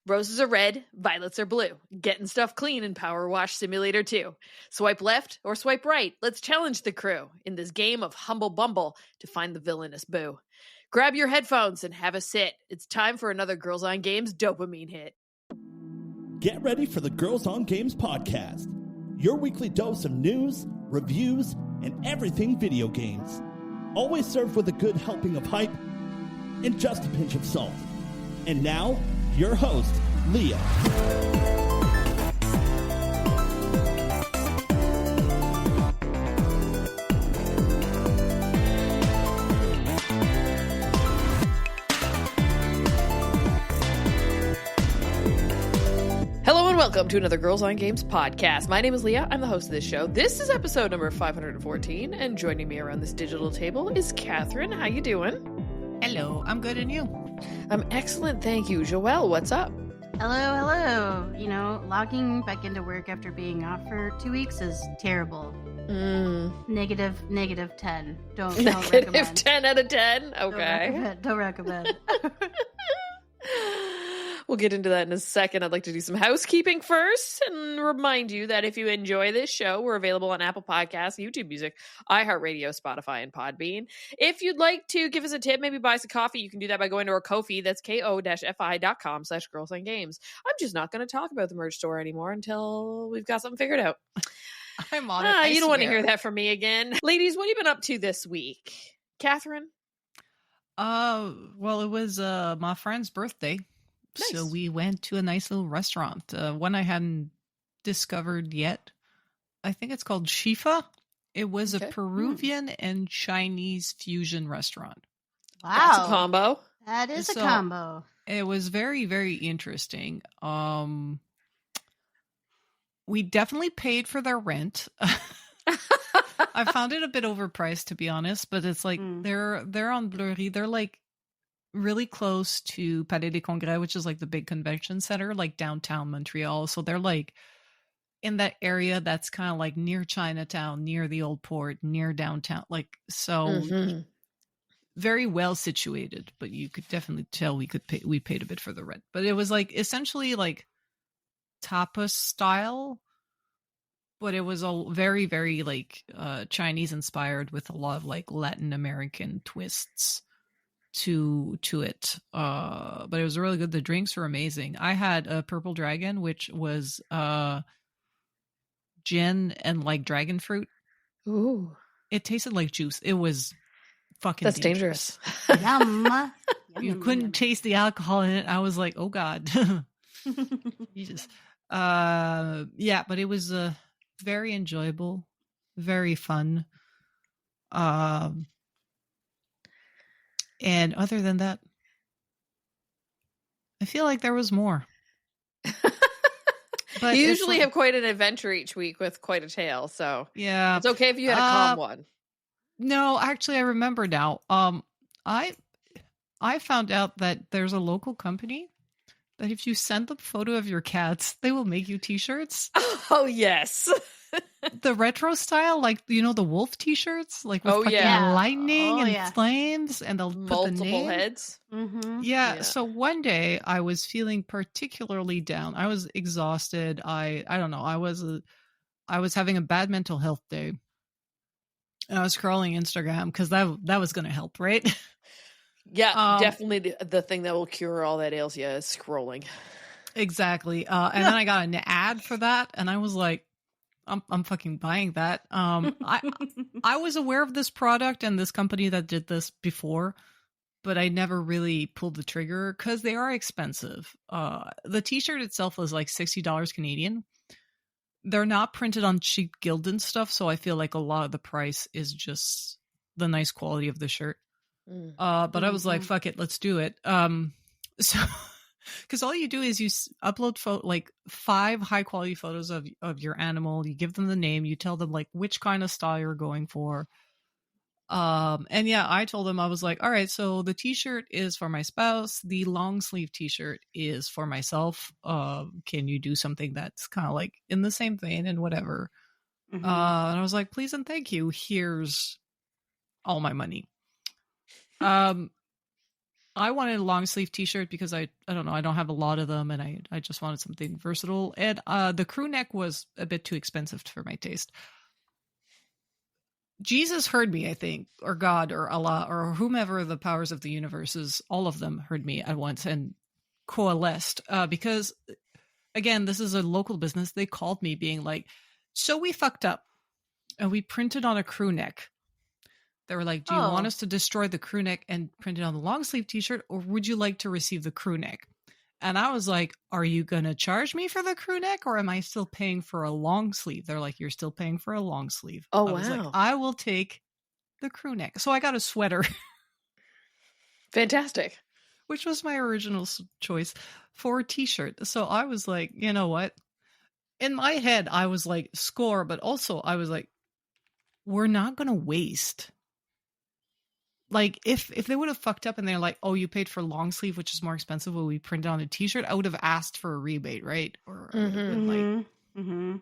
Roses are red, violets are blue. Getting stuff clean in PowerWash Simulator 2. Swipe left or swipe right. Let's challenge the crew in this game of Humble Bumble to find the villainous boo. Grab your headphones and have a sit. It's time for another Girls on Games dopamine hit. Get ready for the Girls on Games podcast, your weekly dose of news, reviews, and everything video games. Always served with a good helping of hype and just a pinch of salt. And now, your host, Leah. Hello and welcome to another Girls on Games podcast. My name is Leah. I'm the host of this show. This is episode number 514, and joining me around this digital table is Catherine. How you doing? Hello, I'm good, and you? I'm excellent, thank you. Joelle, what's up? Hello. You know, logging back into work after being off for 2 weeks is terrible. Negative 10. Don't recommend. Negative 10 out of 10? Okay. Don't recommend. We'll get into that in a second. I'd like to do some housekeeping first and remind you that if you enjoy this show, we're available on Apple Podcasts, YouTube Music, iHeartRadio, Spotify, and Podbean. If you'd like to give us a tip, maybe buy us a coffee, you can do that by going to our Ko-fi. That's ko-fi.com/girlsongames. I'm just not going to talk about the merch store anymore until we've got something figured out. I'm on it. You don't want to hear that from me again. Ladies, what have you been up to this week? Catherine? Well, it was my friend's birthday. Nice. So we went to a nice little restaurant, one I hadn't discovered yet. I think it's called Shifa. It was a Peruvian and Chinese fusion restaurant. Wow. That's a combo. That is a combo. It was very, very interesting. We definitely paid for their rent. I found it a bit overpriced, to be honest, but it's like they're on Bleury. They're like really close to Palais des Congrès, which is like the big convention center, like downtown Montreal. So they're like in that area that's kind of like near Chinatown, near the old port, near downtown. Like, so very well situated, but you could definitely tell we paid a bit for the rent. But it was like essentially like tapas style, but it was all very, very like Chinese inspired with a lot of like Latin American twists to it. But it was really good. The drinks were amazing. I had a purple dragon, which was gin and like dragon fruit. Ooh. It tasted like juice. It was fucking That's dangerous. Yum. You couldn't taste the alcohol in it. I was like, oh God. Jesus. Yeah, but it was very enjoyable, very fun. And other than that, I feel like there was more. But you usually have quite an adventure each week with quite a tale, so yeah, it's okay if you had a calm one. No, actually, I remember now. I found out that there's a local company that if you send them a photo of your cats, they will make you t-shirts. Oh yes. The retro style, like, you know, the wolf t-shirts, like with lightning and flames, and they'll multiple put the name. Heads. Mm-hmm. Yeah. So one day I was feeling particularly down. I was exhausted. I don't know. I was having a bad mental health day. And I was scrolling Instagram because that was going to help, right? Yeah, definitely the thing that will cure all that ails you is scrolling. Exactly. And then I got an ad for that, and I was like, I'm fucking buying that. I was aware of this product and this company that did this before, but I never really pulled the trigger because they are expensive. The t-shirt itself was like $60 Canadian. They're not printed on cheap Gildan stuff, so I feel like a lot of the price is just the nice quality of the shirt. But I was like, fuck it, let's do it. So because all you do is you upload 5 high quality photos of your animal. You give them the name. You tell them like which kind of style you're going for. And yeah, I told them, I was like, all right, so the t-shirt is for my spouse. The long sleeve t-shirt is for myself. Can you do something that's kind of like in the same vein and whatever? And I was like, please and thank you. Here's all my money. I wanted a long sleeve t-shirt because I don't know, I don't have a lot of them, and I just wanted something versatile. And the crew neck was a bit too expensive for my taste. Jesus heard me, I think, or God or Allah or whomever the powers of the universe is, all of them heard me at once and coalesced because, again, this is a local business. They called me being like, so we fucked up and we printed on a crew neck. They were like, do you want us to destroy the crew neck and print it on the long sleeve t-shirt, or would you like to receive the crew neck? And I was like, are you going to charge me for the crew neck, or am I still paying for a long sleeve? They're like, you're still paying for a long sleeve. Oh, I was wow. like, I will take the crew neck. So I got a sweater. Fantastic. Which was my original choice for a t-shirt. So I was like, you know what? In my head, I was like, score, but also I was like, we're not going to waste. Like, if they would have fucked up and they're like, oh, you paid for long sleeve, which is more expensive, will we print it on a t-shirt? I would have asked for a rebate, right? Or I would have been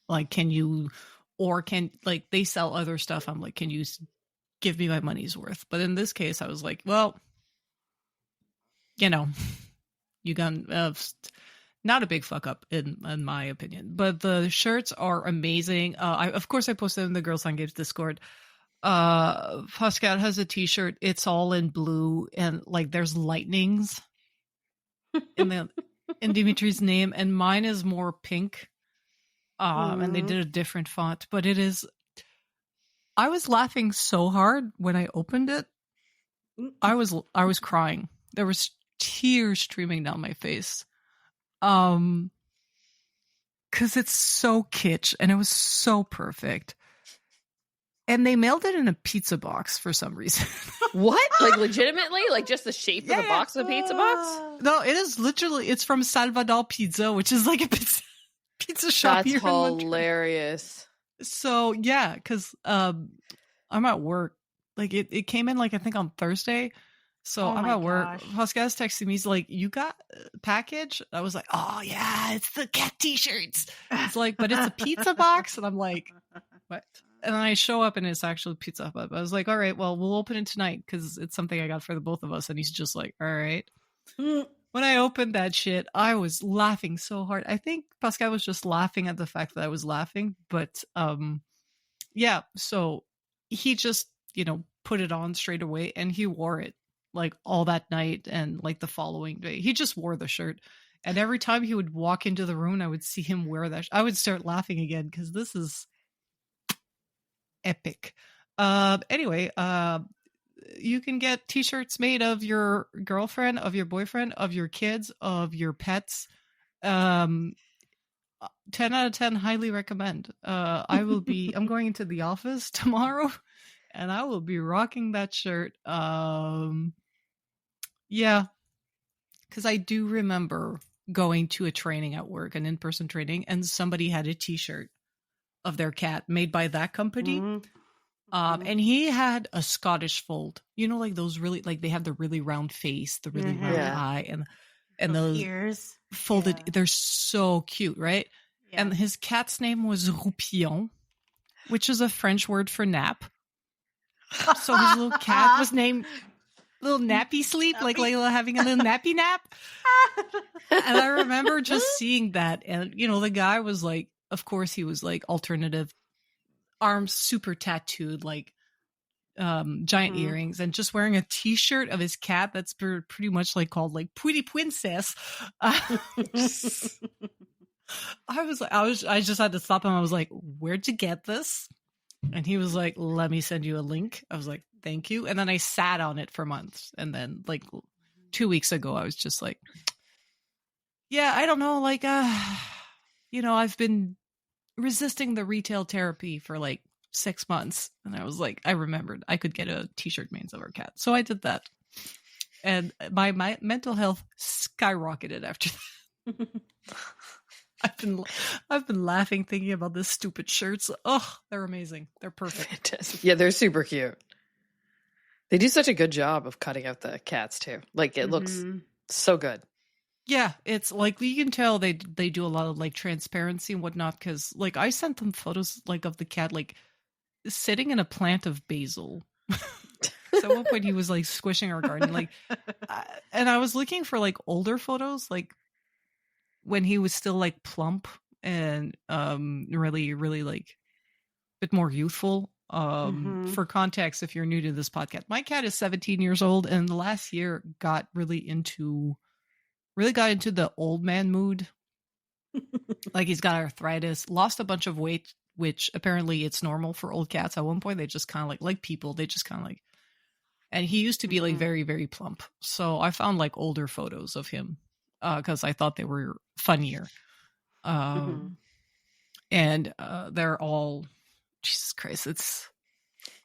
like, can you, or can, like, they sell other stuff. I'm like, can you give me my money's worth? But in this case, I was like, well, you know, you got not a big fuck up in my opinion. But the shirts are amazing. Of course, I posted in the Girls on Games Discord. Pascal has a t-shirt. It's all in blue, and like there's lightnings in Dimitri's name, and mine is more pink. And they did a different font, but it is. I was laughing so hard when I opened it. I was crying. There was tears streaming down my face. Because it's so kitsch and it was so perfect. And they mailed it in a pizza box for some reason. What? Like, legitimately? Like, just the shape of the box of the pizza box? No, it is literally, it's from Salvador Pizza, which is like a pizza shop. That's hilarious. So, yeah, because I'm at work. Like, it came in, like, I think on Thursday. So I'm at work. Pascal's texting me. He's like, you got a package? I was like, oh, yeah, it's the cat t-shirts. It's like, but it's a pizza box? And I'm like, what? And then I show up and it's actually Pizza Hut. I was like, all right, well, we'll open it tonight because it's something I got for the both of us. And he's just like, all right. When I opened that shit, I was laughing so hard. I think Pascal was just laughing at the fact that I was laughing. But yeah, so he just, put it on straight away and he wore it like all that night and like the following day. He just wore the shirt. And every time he would walk into the room, I would see him wear that. I would start laughing again because this is epic. Anyway, you can get t-shirts made of your girlfriend, of your boyfriend, of your kids, of your pets. 10 out of 10, highly recommend. I'm going into the office tomorrow and I will be rocking that shirt. Yeah, because I do remember going to a training at work, an in-person training, and somebody had a t-shirt of their cat made by that company. And he had a Scottish fold, like those really, like they have the really round face, the really round eye, and those ears folded. Yeah. They're so cute, right? Yeah. And his cat's name was Roupillon, which is a French word for nap. So his little cat was named Little Nappy Sleep, like Layla having a little nappy nap. And I remember just seeing that, and the guy was like, of course, he was like alternative, arms super tattooed, like giant earrings, and just wearing a t-shirt of his cat that's pretty much like called like Pretty Princess. I just had to stop him. I was like, where'd you get this? And he was like, let me send you a link. I was like, thank you. And then I sat on it for months. And then like 2 weeks ago, I was just like, yeah, I don't know. Like, I've been resisting the retail therapy for like 6 months. And I was like, I remembered I could get a t-shirt made of our cat. So I did that. And my mental health skyrocketed after that. I've been laughing thinking about this stupid shirts. Oh, they're amazing. They're perfect. Yeah, they're super cute. They do such a good job of cutting out the cats too. Like it looks so good. Yeah, it's like you can tell they do a lot of like transparency and whatnot, because like I sent them photos like of the cat like sitting in a plant of basil. So at one point he was like squishing our garden, like, and I was looking for like older photos, like when he was still like plump and really, really like a bit more youthful. For context, if you're new to this podcast, my cat is 17 years old, and the last year got really got into the old man mood. Like he's got arthritis, lost a bunch of weight, which apparently it's normal for old cats. At one point, they just kind of like people, they just kind of like, and he used to be like very, very plump. So I found like older photos of him because I thought they were funnier. And they're all, Jesus Christ, it's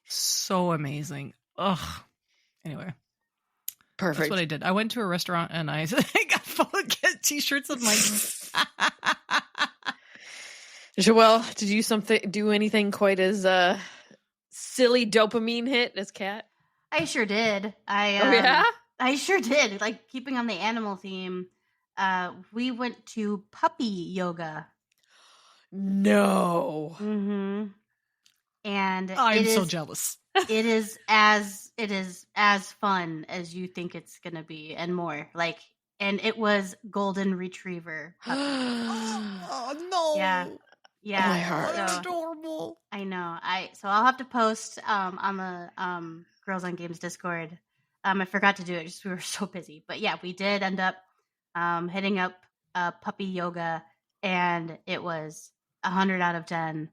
so amazing. Ugh. Anyway. Perfect. That's what I did. I went to a restaurant and I got get t-shirts of my. Joelle, did you do anything quite as silly dopamine hit as Kat? I sure did. Yeah? I sure did. Like, keeping on the animal theme, we went to puppy yoga. No. And I'm so jealous. It is as fun as you think it's gonna be, and more. Like, and it was golden retriever puppies. Oh no! Yeah. Oh, my heart. That's adorable. I know. So I'll have to post on the Girls on Games Discord. I forgot to do it, just we were so busy. But yeah, we did end up hitting up puppy yoga, and it was 100 out of 10.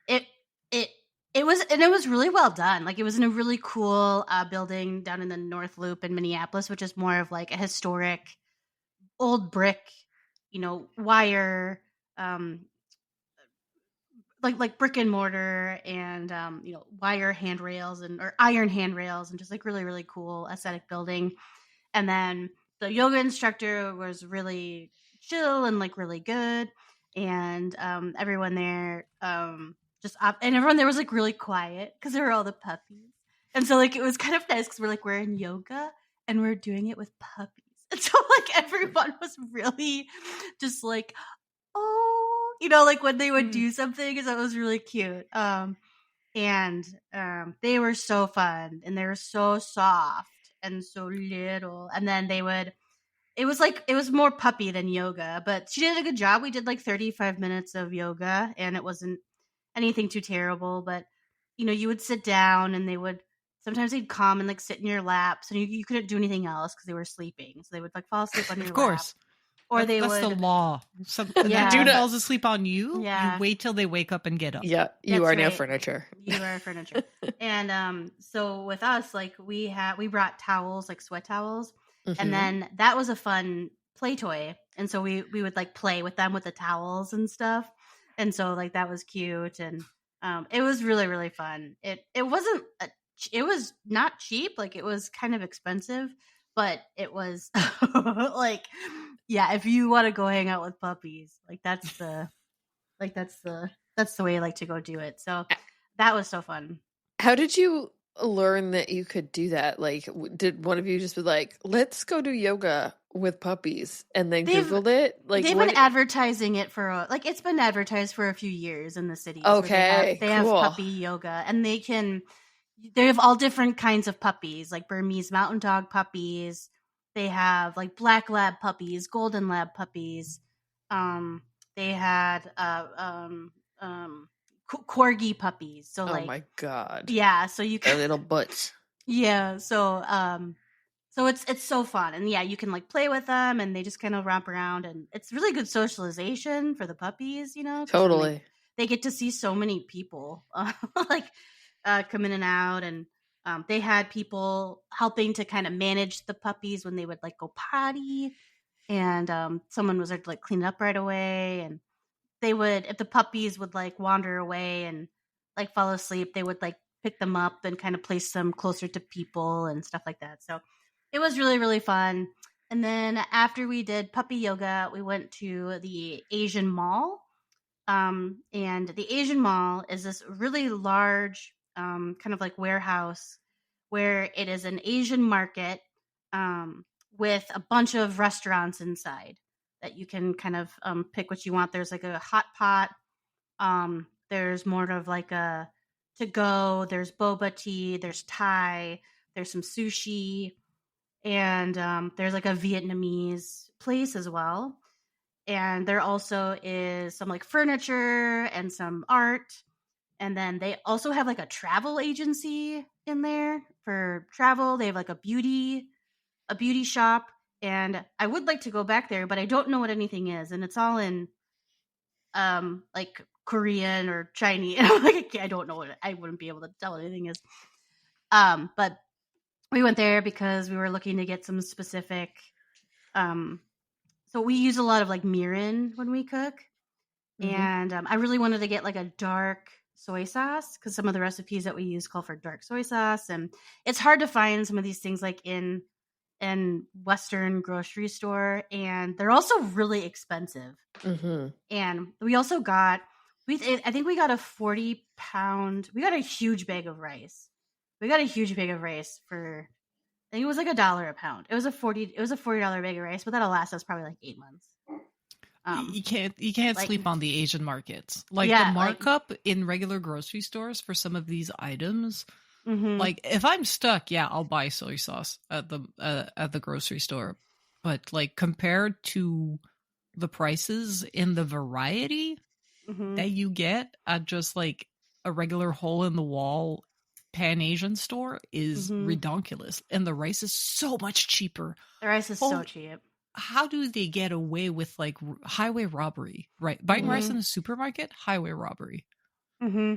It was really well done. Like, it was in a really cool building down in the North Loop in Minneapolis, which is more of like a historic old brick, wire, like brick and mortar, and wire handrails or iron handrails, and just like really, really cool aesthetic building. And then the yoga instructor was really chill and like really good, and everyone there and everyone there was like really quiet because there were all the puppies, and so like it was kind of nice because we're in yoga and we're doing it with puppies, and so like everyone was really just like, oh, like when they would do something, because that was really cute. And they were so fun, and they were so soft and so little, and then it was more puppy than yoga, but she did a good job. We did like 35 minutes of yoga, and it wasn't anything too terrible, but you would sit down, and sometimes they'd come and like sit in your laps, and you couldn't do anything else because they were sleeping, so they would like fall asleep on your Of course. lap. Or that's the law. Yeah. Dude falls asleep on you. Yeah. You wait till they wake up and get up. Yeah, you That's are now right. furniture. You are furniture. And so with us, like we brought towels, like sweat towels, and then that was a fun play toy. And so we would like play with them with the towels and stuff. And so like that was cute, and it was really, really fun. It was not cheap, like it was kind of expensive, but it was like, yeah, if you want to go hang out with puppies, like that's the way I like to go do it. So that was so fun. How did you learn that you could do that? Like, did one of you just be like, let's go do yoga with puppies, and then Googled it? Like, they've been advertising it it's been advertised for a few years in the city. Okay, they have puppy yoga, and they have all different kinds of puppies, like Burmese mountain dog puppies. They have like black lab puppies, golden lab puppies. They had corgi puppies. So oh my god, yeah. So you can their little butts. Yeah. So so it's so fun, and yeah, you can like play with them, and they just kind of romp around, and it's really good socialization for the puppies. Totally. They get to see so many people come in and out, and they had people helping to kind of manage the puppies when they would like go potty, and someone was like clean up right away, and they would, if the puppies would like wander away and like fall asleep, they would like pick them up and kind of place them closer to people and stuff like that. So it was really, really fun. And then after we did puppy yoga, we went to the Asian Mall. And the Asian Mall is this really large kind of like warehouse where it is an Asian market with a bunch of restaurants inside that you can kind of pick what you want. There's like a hot pot. There's more of like a to go. There's boba tea. There's Thai. There's some sushi, and there's like a Vietnamese place as well. And there also is some like furniture and some art. And then they also have like a travel agency in there for travel. They have like a beauty shop. And I would like to go back there, but I don't know what anything is. And it's all in like Korean or Chinese. Like I don't know what I wouldn't be able to tell what anything is. But we went there because we were looking to get some specific so we use a lot of like mirin when we cook. And I really wanted to get like a dark soy sauce because some of the recipes that we use call for dark soy sauce, and it's hard to find some of these things like in Western grocery store, and they're also really expensive. And we also got I think we got a 40-pound. We got a huge bag of rice. We got a huge bag of rice for I think it was like $1 a pound. It was a $40 bag of rice, but that'll last us probably like 8 months. You can't like- sleep on the Asian markets. Like Yeah, the markup in regular grocery stores for some of these items. Mhm. Like if I'm stuck, yeah, I'll buy soy sauce at the grocery store. But like compared to the prices in the variety Mhm. that you get at just like a regular hole in the wall Pan Asian store is redonkulous, and the rice is so much cheaper. The rice is so Holy- cheap. How do they get away with like highway robbery? Right, buying rice in a supermarket, highway robbery. Mm-hmm.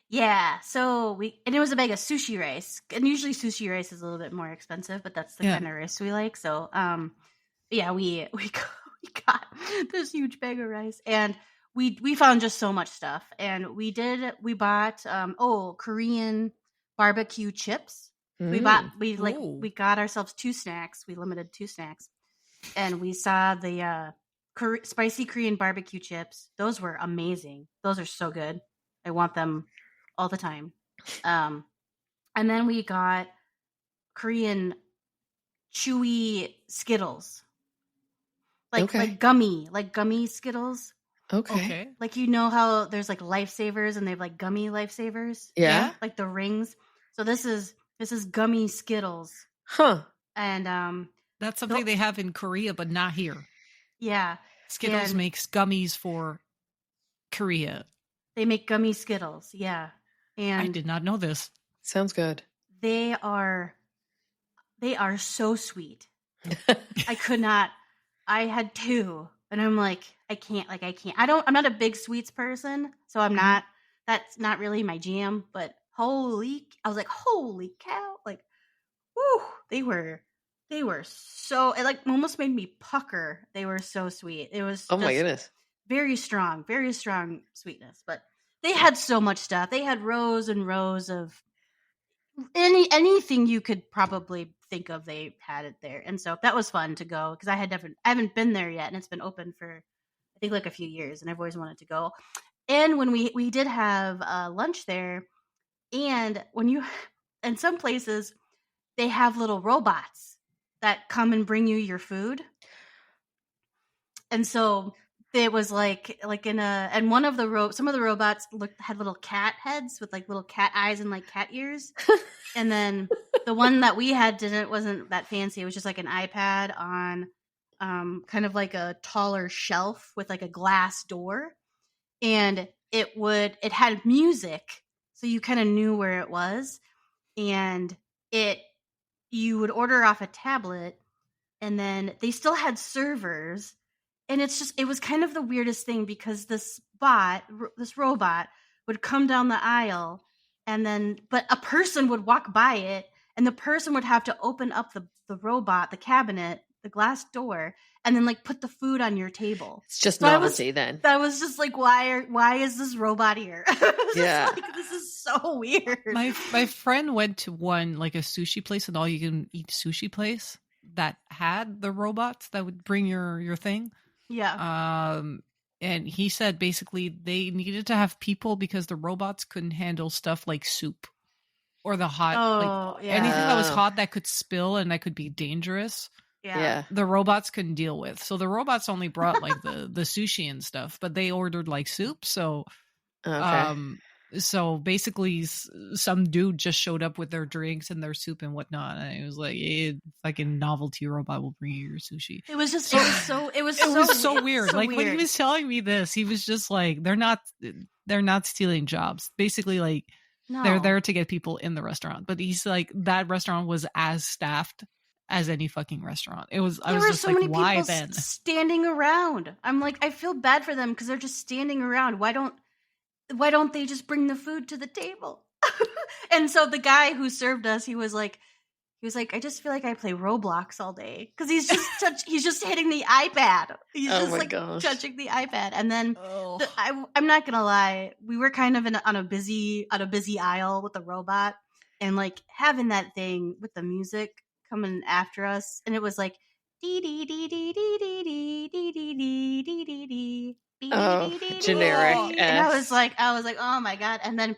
Yeah. So and it was a bag of sushi rice, and usually sushi rice is a little bit more expensive, but that's the kind of rice we like. So, yeah, we got this huge bag of rice, and we found just so much stuff, and we bought Korean barbecue chips. We got ourselves 2 snacks. We limited 2 snacks, and we saw the spicy Korean barbecue chips. Those were amazing. Those are so good. I want them all the time. And then we got Korean chewy Skittles. Like gummy Skittles. Okay. Like you know how there's like lifesavers and they have like gummy lifesavers? Yeah. Like the rings. So this is gummy Skittles. Huh. And That's something they have in Korea, but not here. yeah. Skittles And makes gummies for Korea. they make gummy Skittles, yeah. And I did not know this. Sounds good. they are so sweet. I could not. I had 2, and I'm like, I can't. I'm not a big sweets person, so I'm not. That's not really my jam. But I was like, holy cow! Like, whoo! They were so. It like almost made me pucker. They were so sweet. It was. Oh my goodness. Very strong sweetness. But they had so much stuff. They had rows and rows of anything you could probably think of. They had it there, and so that was fun to go because I haven't been there yet, and it's been open for I think like a few years, and I've always wanted to go. And when we did have lunch there, and in some places they have little robots that come and bring you your food, and so it was like in and one of some of the robots had little cat heads with like little cat eyes and like cat ears. And then the one that we had wasn't that fancy. It was just like an iPad on kind of like a taller shelf with like a glass door. And it had music, so you kind of knew where it was. And you would order off a tablet, and then they still had servers. And it was kind of the weirdest thing because this robot would come down the aisle, but a person would walk by it, and the person would have to open up the robot, the cabinet, the glass door, and then like put the food on your table. It's just So novelty then. That was just like, why is this robot here? Yeah. This is so weird. My friend went to one like a sushi place, an all you can eat sushi place that had the robots that would bring your thing. Yeah. And he said basically they needed to have people because the robots couldn't handle stuff like soup or the hot, anything that was hot that could spill and that could be dangerous. Yeah. The robots couldn't deal with. So the robots only brought like the sushi and stuff, but they ordered like soup. So, So basically, some dude just showed up with their drinks and their soup and whatnot, and it was like, fucking novelty robot will bring you your sushi. It was just, it was so weird. So like weird. when he was telling me this, he was just like, they're not stealing jobs. Basically, like they're there to get people in the restaurant. But he's like, that restaurant was as staffed as any fucking restaurant. It was. I was just like, why then? Standing around. I'm like, I feel bad for them because they're just standing around. Why don't they just bring the food to the table? And so the guy who served us, he was like, I just feel like I play Roblox all day because he's just hitting the iPad. He's touching the iPad. And then I'm not gonna lie, we were kind of on a busy aisle with the robot, and like having that thing with the music coming after us, and it was like dee dee dee dee dee dee dee dee dee dee dee dee. Generic. And I was like, oh my god. And then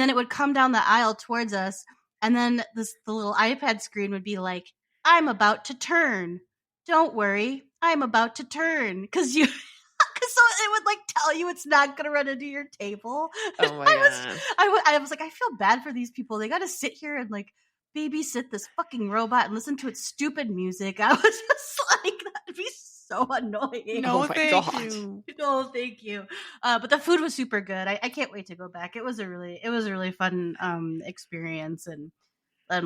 it would come down the aisle towards us, and then the little iPad screen would be like, I'm about to turn. Don't worry, I'm about to turn. Because so it would like tell you it's not gonna run into your table. Oh my god. I was like, I feel bad for these people. They gotta sit here and like babysit this fucking robot and listen to its stupid music. I was just like, that'd be so annoying. No, thank you. No, thank you. But the food was super good. I can't wait to go back. It was a really fun experience, and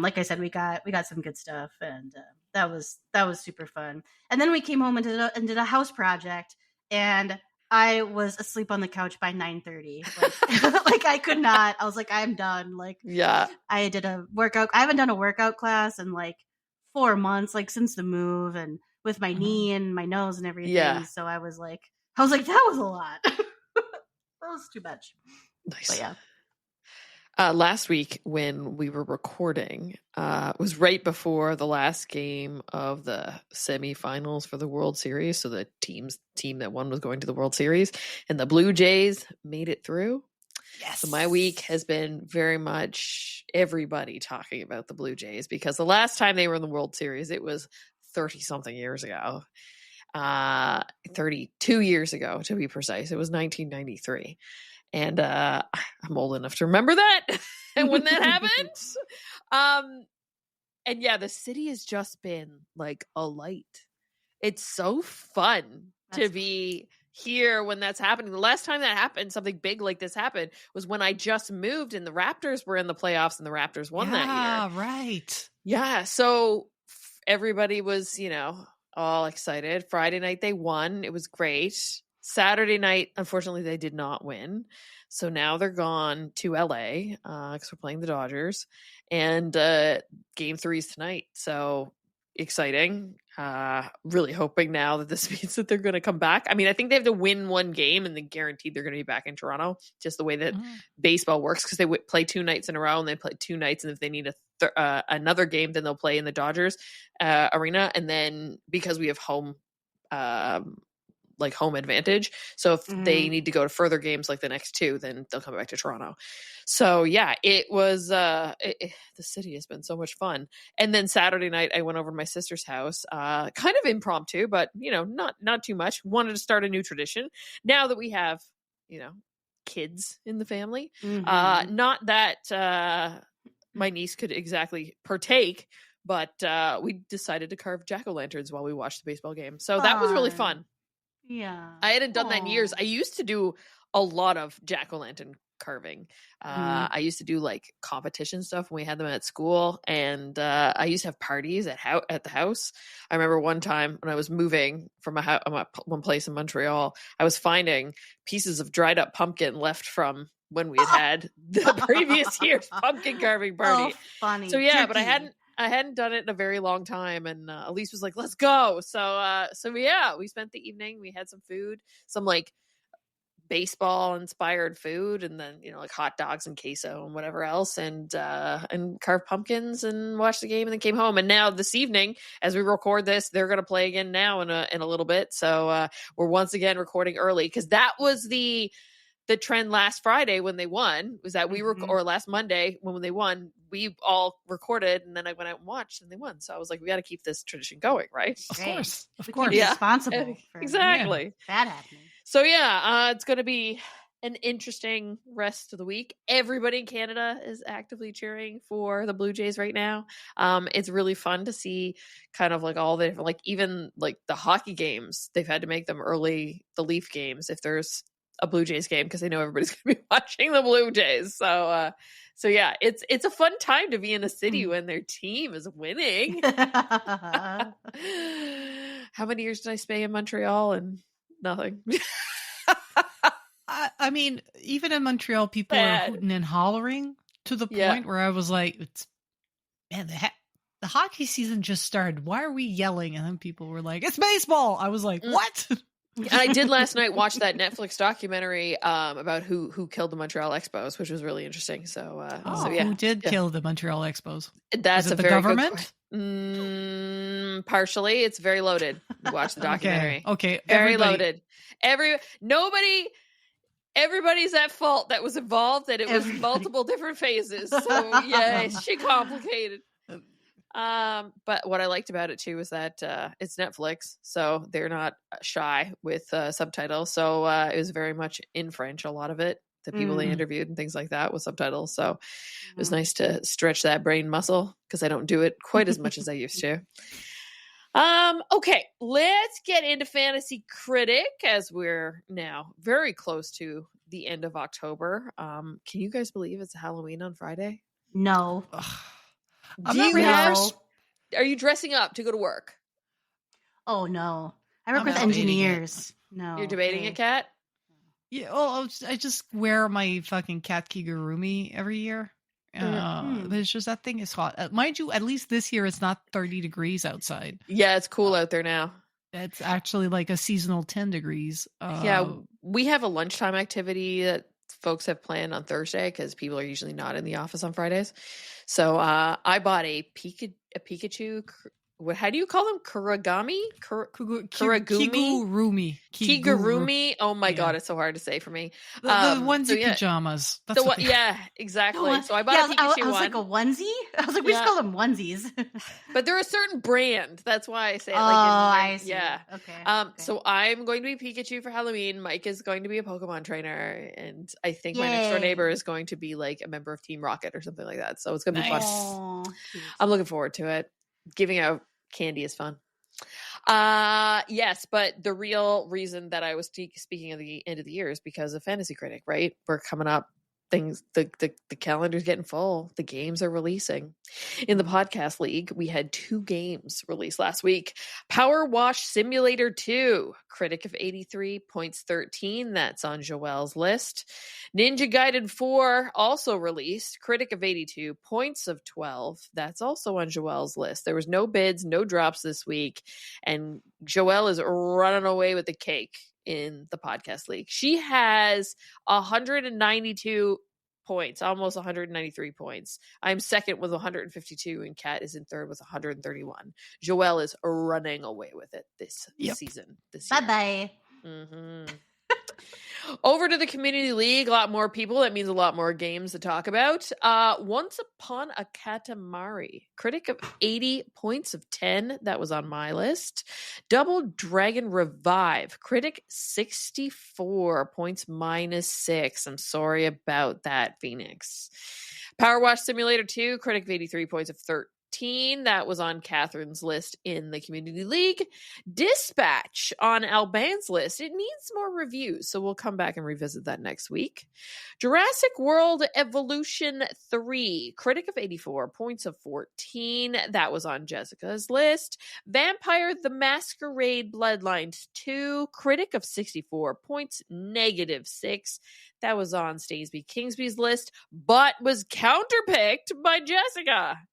like I said, we got some good stuff, and that was super fun. And then we came home and did a house project, and I was asleep on the couch by 9:30. Like I could not. I was like, I'm done. Like, yeah. I did a workout. I haven't done a workout class in like 4 months, like since the move, and with my knee and my nose and everything. Yeah. So I was like, that was a lot. That was too much. Nice. But yeah. Last week when we were recording, it was right before the last game of the semifinals for the World Series. So the team that won was going to the World Series, and the Blue Jays made it through. Yes. So my week has been very much everybody talking about the Blue Jays, because the last time they were in the World Series, it was 30 something years ago. 32 years ago to be precise. It was 1993. And I'm old enough to remember that and when that happened. And yeah, the city has just been like a light. It's so fun to be here when that's happening. The last time that happened, something big like this happened, was when I just moved and the Raptors were in the playoffs and the Raptors won that year. Yeah, right. Yeah, so everybody was, all excited. Friday night they won. It was great. Saturday night, unfortunately, they did not win. So now they're gone to LA because we're playing the Dodgers. And game 3 is tonight. So exciting. Really hoping now that this means that they're going to come back. I mean, I think they have to win one game and then guaranteed they're going to be back in Toronto. Just the way that baseball works, because they play 2 nights in a row and they play 2 nights. And if they need another game, then they'll play in the Dodgers arena. And then because we have home advantage. So if they need to go to further games like the next 2, then they'll come back to Toronto. So yeah, it was, the city has been so much fun. And then Saturday night, I went over to my sister's house, kind of impromptu, but not too much. Wanted to start a new tradition now that we have, kids in the family. Not that, my niece could exactly partake, but, we decided to carve jack-o'-lanterns while we watched the baseball game. So that was really fun. Yeah. I hadn't done that in years. I used to do a lot of jack-o'-lantern carving. I used to do like competition stuff when we had them at school, and I used to have parties at the house. I remember one time when I was moving from one place in Montreal, I was finding pieces of dried up pumpkin left from when we had the previous year's pumpkin carving party. Oh, funny. So yeah, Turkey. but I hadn't done it in a very long time, and Elise was like, "Let's go!" So yeah, we spent the evening. We had some food, some like baseball inspired food, and then like hot dogs and queso and whatever else, and carved pumpkins and watched the game, and then came home. And now this evening, as we record this, they're going to play again now in a little bit. So we're once again recording early, because that was the trend last Friday when they won, was that we were, or last Monday when they won, we all recorded, and then I went out and watched, and they won. So I was like, we got to keep this tradition going, right? Of course. Yeah. Responsible for exactly that happening. So yeah, it's going to be an interesting rest of the week. Everybody in Canada is actively cheering for the Blue Jays right now. It's really fun to see kind of like all the different, like even like the hockey games, they've had to make them early, the Leaf games, if there's a Blue Jays game, because they know everybody's going to be watching the Blue Jays. So yeah, it's a fun time to be in a city when their team is winning. How many years did I stay in Montreal and nothing? I mean, even in Montreal, people are hooting and hollering to the point where I was like, man, the hockey season just started. Why are we yelling? And then people were like, it's baseball. I was like, what? And I did last night watch that Netflix documentary about who killed the Montreal Expos, which was really interesting. So yeah, who did kill the Montreal Expos? That's the government. Partially, it's very loaded. Watch the documentary. Okay, very loaded. Everybody's at fault that was involved, and it was multiple different phases. So yeah, it's shit complicated. But what I liked about it too was that it's Netflix, so they're not shy with subtitles. So it was very much in French, a lot of it. The people they interviewed and things like that with subtitles. So it was nice to stretch that brain muscle because I don't do it quite as much as I used to. Okay, let's get into Fantasy Critic as we're now very close to the end of October. Can you guys believe it's Halloween on Friday? No. Are you dressing up to go to work? Oh no, I work with engineers. No, you're debating it, Kat? Yeah. Well, I just wear my fucking cat kigurumi every year. But it's just that thing is hot. Mind you, at least this year it's not 30 degrees outside. Yeah, it's cool out there now. It's actually like a seasonal 10 degrees. Yeah, we have a lunchtime activity that folks have planned on Thursday because people are usually not in the office on Fridays. So I bought a Pikachu. How do you call them? Kuragami? Kigurumi. Oh my god, it's so hard to say for me. The onesie pajamas. That's exactly. So I bought a Pikachu I was one. Like a onesie? I was like, we just call them onesies. But they're a certain brand. That's why I say it. I see. Yeah. Okay. So I'm going to be Pikachu for Halloween. Mike is going to be a Pokemon trainer. And I think my next door neighbor is going to be like a member of Team Rocket or something like that. So it's going to be fun. I'm looking forward to it. Giving out candy is fun. Yes, but the real reason that I was speaking of the end of the year is because of Fantasy Critic, right? We're coming up. The calendar's getting full. The games are releasing. In the podcast league, we had 2 games released last week. PowerWash Simulator 2, Critic of 83, points 13. That's on Joelle's list. Ninja Gaiden 4, also released. Critic of 82, points of 12. That's also on Joelle's list. There was no bids, no drops this week. And Joelle is running away with the cake in the podcast league. She has 192 points, almost 193 points. I'm second with 152, and Kat is in third with 131. Joelle is running away with it this season. Bye-bye. Over to the community league, a lot more people. That means a lot more games to talk about. Once Upon a Katamari, Critic of 80, points of 10. That was on my list. Double Dragon Revive, Critic 64, points -6. I'm sorry about that, Phoenix. PowerWash Simulator 2, Critic of 83, points of 13. That was on Catherine's list in the community league. Dispatch on Alban's list. It needs more reviews, so we'll come back and revisit that next week. Jurassic World Evolution 3, Critic of 84, points of 14. That was on Jessica's list. Vampire the Masquerade Bloodlines 2, Critic of 64, points -6. That was on Stainsby Kingsby's list, but was counterpicked by Jessica.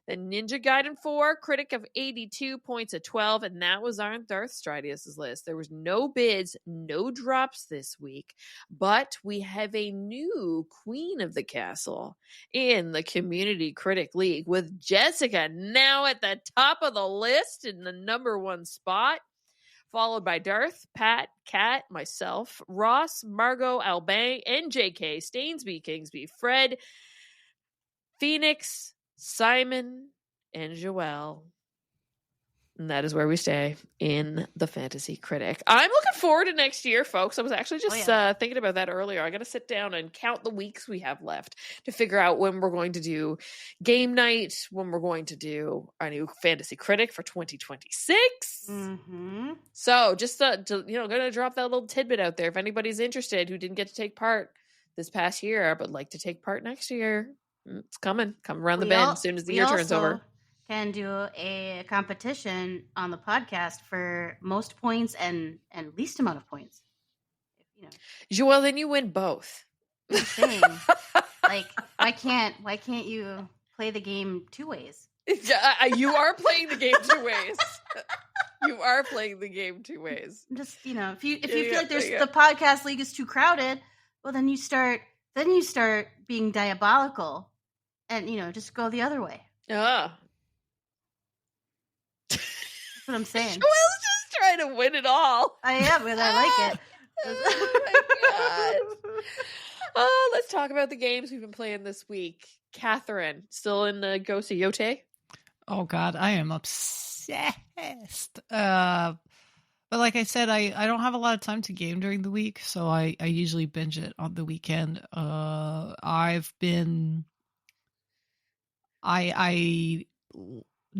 The Ninja Gaiden 4, Critic of 82, points of 12, and that was on Darth Stridius' list. There was no bids, no drops this week, but we have a new Queen of the Castle in the Community Critic League, with Jessica now at the top of the list in the #1 spot, followed by Darth, Pat, Kat, myself, Ross, Margot, Alban, NJK, Stainsby, Kingsby, Fred, Phoenix, Simon, and Joelle. And that is where we stay in the Fantasy Critic. I'm looking forward to next year, folks. I was actually just thinking about that earlier. I got to sit down and count the weeks we have left to figure out when we're going to do game night, when we're going to do our new Fantasy Critic for 2026. Mm-hmm. So just, going to drop that little tidbit out there. If anybody's interested who didn't get to take part this past year but like to take part next year, it's coming. Come around the bend as soon as the year turns over. Can do a competition on the podcast for most points and least amount of points. Joelle, then you win both. I'm saying, like, why can't you play the game two ways? You are playing the game two ways. You are playing the game two ways. Just if you feel like the podcast league is too crowded, well then you start being diabolical, and just go the other way. That's what I'm saying. Joelle's just trying to win it all. I am, and I like it. Oh my god. Let's talk about the games we've been playing this week. Catherine, still in the Ghost of Yote? Oh god, I am obsessed. But like I said, I don't have a lot of time to game during the week, so I usually binge it on the weekend. I've been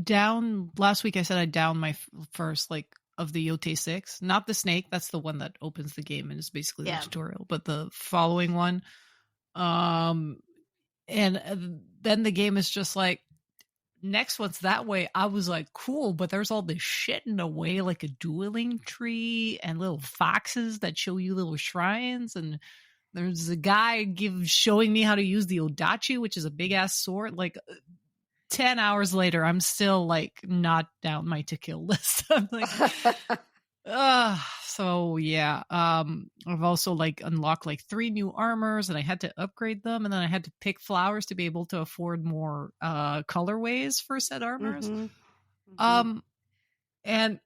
down last week. I said I downed my first of the Yote 6, not the snake. That's the one that opens the game and is basically the tutorial, but the following one. And then the game is just next one's that way. I was like, cool, but there's all this shit in the way, like a dueling tree and little foxes that show you little shrines, and there's a guy showing me how to use the Odachi, which is a big ass sword. 10 hours later, I'm still not down my to kill list. I'm like, so yeah. I've also unlocked 3 new armors, and I had to upgrade them, and then I had to pick flowers to be able to afford more colorways for said armors. Mm-hmm. And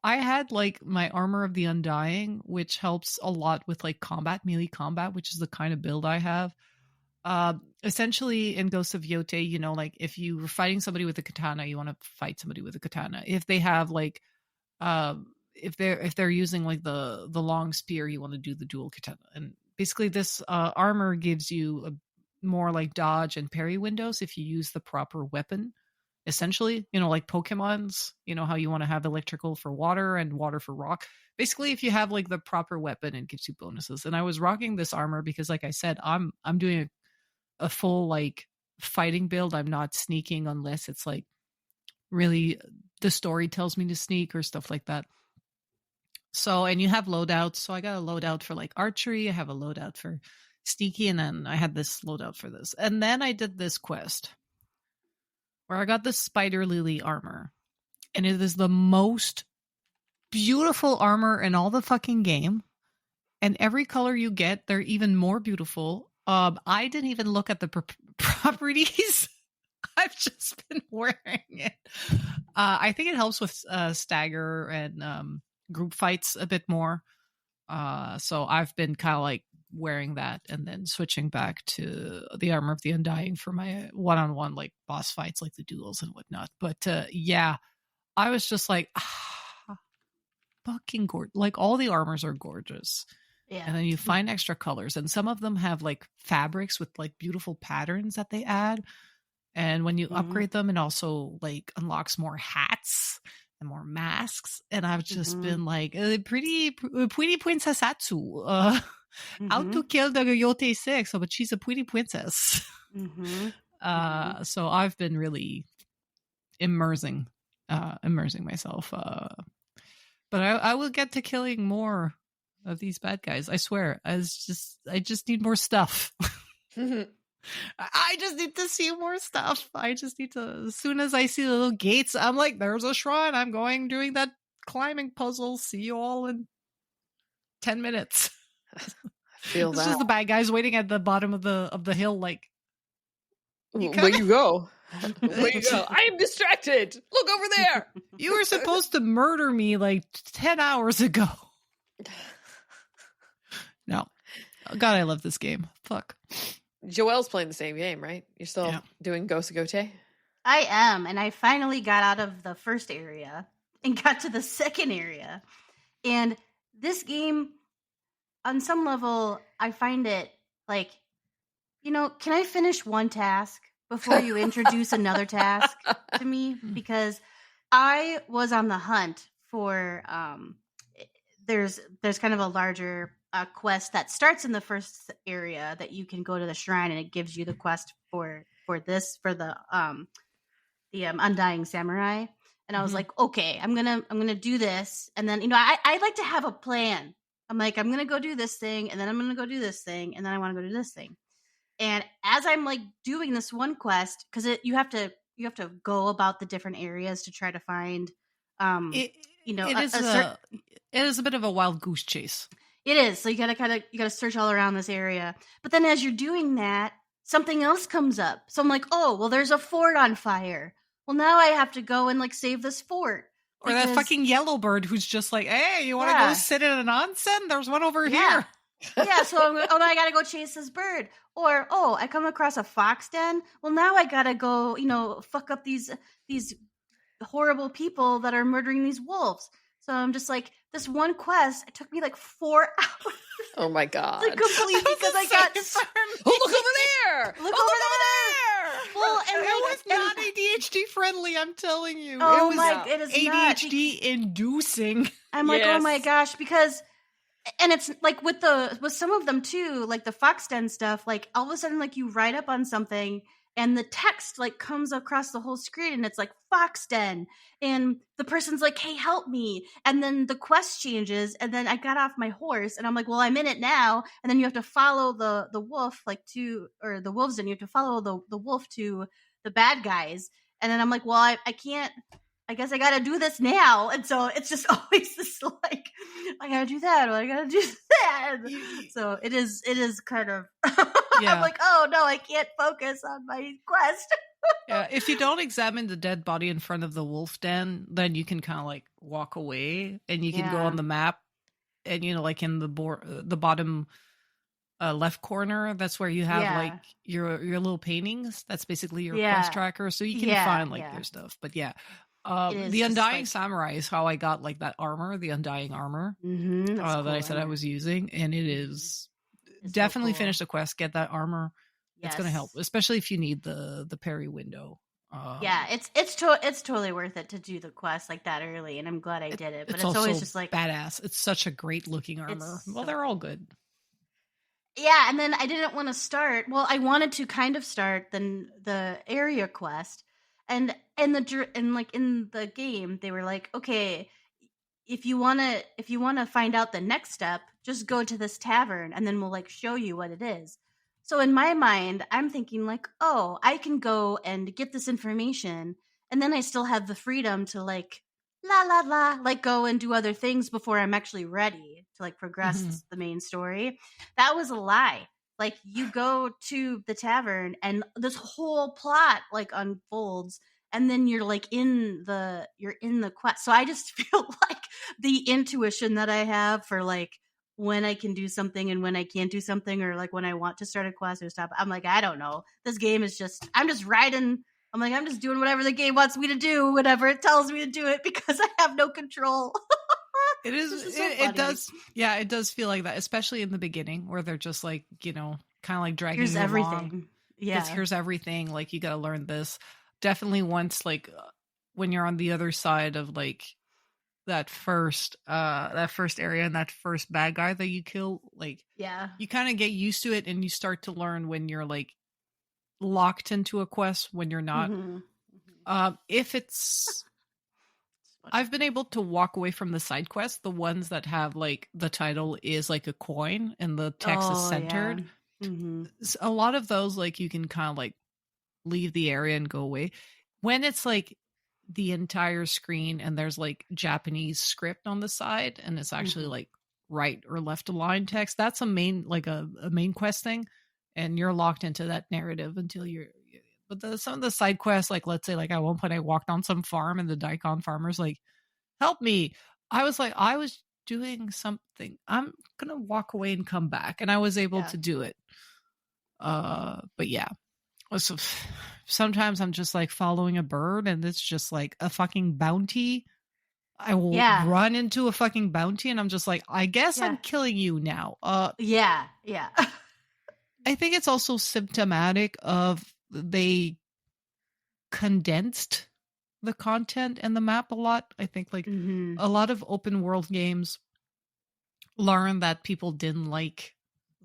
I had my Armor of the Undying, which helps a lot with melee combat, which is the kind of build I have. Essentially in Ghosts of Yote, if you were fighting somebody with a katana, you want to fight somebody with a katana. If they have if they're using the long spear, you want to do the dual katana. And basically this armor gives you a more dodge and parry windows if you use the proper weapon. Essentially, Pokemon's, how you want to have electrical for water and water for rock. Basically, if you have the proper weapon, it gives you bonuses. And I was rocking this armor because, like I said, I'm doing a full fighting build. I'm not sneaking unless it's really the story tells me to sneak or stuff like that. So, and you have loadouts. So I got a loadout for archery. I have a loadout for sneaky, and then I had this loadout for this. And then I did this quest where I got the Spider Lily armor, and it is the most beautiful armor in all the fucking game. And every color you get, they're even more beautiful. I didn't even look at the properties. I've just been wearing it. I think it helps with stagger and group fights a bit more. So I've been kind of wearing that and then switching back to the Armor of the Undying for my one-on-one boss fights, the duels and whatnot. But yeah, I was just fucking gorgeous. All the armors are gorgeous. Yeah. And then you find extra colors, and some of them have fabrics with beautiful patterns that they add. And when you upgrade them, it also unlocks more hats and more masks. And I've just been pretty princessatsu. Out to kill the Yote 6, but she's a pretty princess. So I've been really immersing myself. But I will get to killing more of these bad guys. I swear. I just need more stuff. I just need to see more stuff. I just need to, as soon as I see the little gates, I'm there's a shrine. I'm doing that climbing puzzle. See you all in 10 minutes. I feel this that. is the bad guys waiting at the bottom of the hill. Where you go? Where you go? I am distracted. Look over there. You were supposed to murder me 10 hours ago. No. Oh, God, I love this game. Fuck. Joelle's playing the same game, right? You're still doing Ghost of Yote? I am, and I finally got out of the first area and got to the second area. And this game, on some level, I find it like, can I finish one task before you introduce another task to me? Because I was on the hunt for there's kind of a larger quest that starts in the first area that you can go to the shrine, and it gives you the quest for the Undying Samurai. And I was like, okay, I'm gonna do this, and then I like to have a plan. I'm like, I'm gonna go do this thing, and then I'm gonna go do this thing, and then I want to go do this thing. And as I'm like doing this one quest, because you have to go about the different areas to try to find, it is a bit of a wild goose chase. It is. So you gotta search all around this area. But then as you're doing that, something else comes up. So I'm like, oh, well, there's a fort on fire. Well, now I have to go and like save this fort. Or that fucking yellow bird who's just like, hey, you want to go sit in an onsen? There's one over here. Yeah, so I gotta go chase this bird. Or, I come across a fox den. Well, now I gotta go, fuck up these horrible people that are murdering these wolves. So I'm just like, this one quest, it took me like 4 hours. Oh my God. To complete because I got... Oh, look over there! Look over there! Well, and it was not ADHD friendly, I'm telling you. Oh it is ADHD inducing. I'm like, oh my gosh, because... And it's like with some of them too, like the Fox Den stuff, like all of a sudden, like you write up on something and the text like comes across the whole screen and it's like Fox Den, and the person's like, hey, help me. And then the quest changes, and then I got off my horse and I'm like, well, I'm in it now. And then you have to follow the wolf or the wolves, and you have to follow the wolf to the bad guys. And then I'm like, well, I can't. I guess I gotta do this now. And so it's just always this like, I gotta do that, or I gotta do that. So it is kind of, I'm like, oh no, I can't focus on my quest. Yeah, if you don't examine the dead body in front of the wolf den, then you can kind of like walk away, and you can go on the map, and like in the bottom left corner, that's where you have like your little paintings. That's basically your quest tracker, so you can find like your stuff. But the Undying Samurai is how I got like that armor, the Undying armor that I said I was using, and it's definitely so cool. Finish the quest, get that armor. Yes. It's going to help, especially if you need the parry window. It's totally worth it to do the quest like that early, and I'm glad I did it. But it's always just like badass. It's such a great looking armor. Well, they're all good. Yeah, and then I didn't want to start. Well, I wanted to kind of start the area quest. And in the game, they were like, okay, if you wanna find out the next step, just go to this tavern, and then we'll like show you what it is. So in my mind, I'm thinking like, oh, I can go and get this information, and then I still have the freedom to like like go and do other things before I'm actually ready to like progress the main story. That was a lie. Like, you go to the tavern and this whole plot like unfolds, and then you're like in the quest. So I just feel like the intuition that I have for like when I can do something and when I can't do something, or like when I want to start a quest or stop. I'm like, I don't know. This game is just, I'm just riding. I'm like, I'm just doing whatever the game wants me to do, whatever it tells me to do it, because I have no control. It is. It does. Yeah, it does feel like that, especially in the beginning, where they're just like, kind of like dragging here's you everything. Along. Yeah, here's everything. Like, you got to learn this. Definitely once, like, when you're on the other side of like that first area and that first bad guy that you kill, like, you kind of get used to it, and you start to learn when you're like locked into a quest, when you're not. If it's I've been able to walk away from the side quests, the ones that have like the title is like a coin and the text is centered. A lot of those, like, you can kind of like leave the area and go away. When it's like the entire screen and there's like Japanese script on the side, and it's actually like right or left aligned text, that's a main quest thing, and you're locked into that narrative until you're. But some of the side quests, like, let's say, like, at one point I walked on some farm and the daikon farmer's like, help me. I was like, I was doing something. I'm going to walk away and come back. And I was able to do it. But yeah. So sometimes I'm just like following a bird and it's just like a fucking bounty. I will run into a fucking bounty and I'm just like, I guess I'm killing you now. Yeah. I think it's also symptomatic of they condensed the content and the map a lot. I think like a lot of open world games learned that people didn't like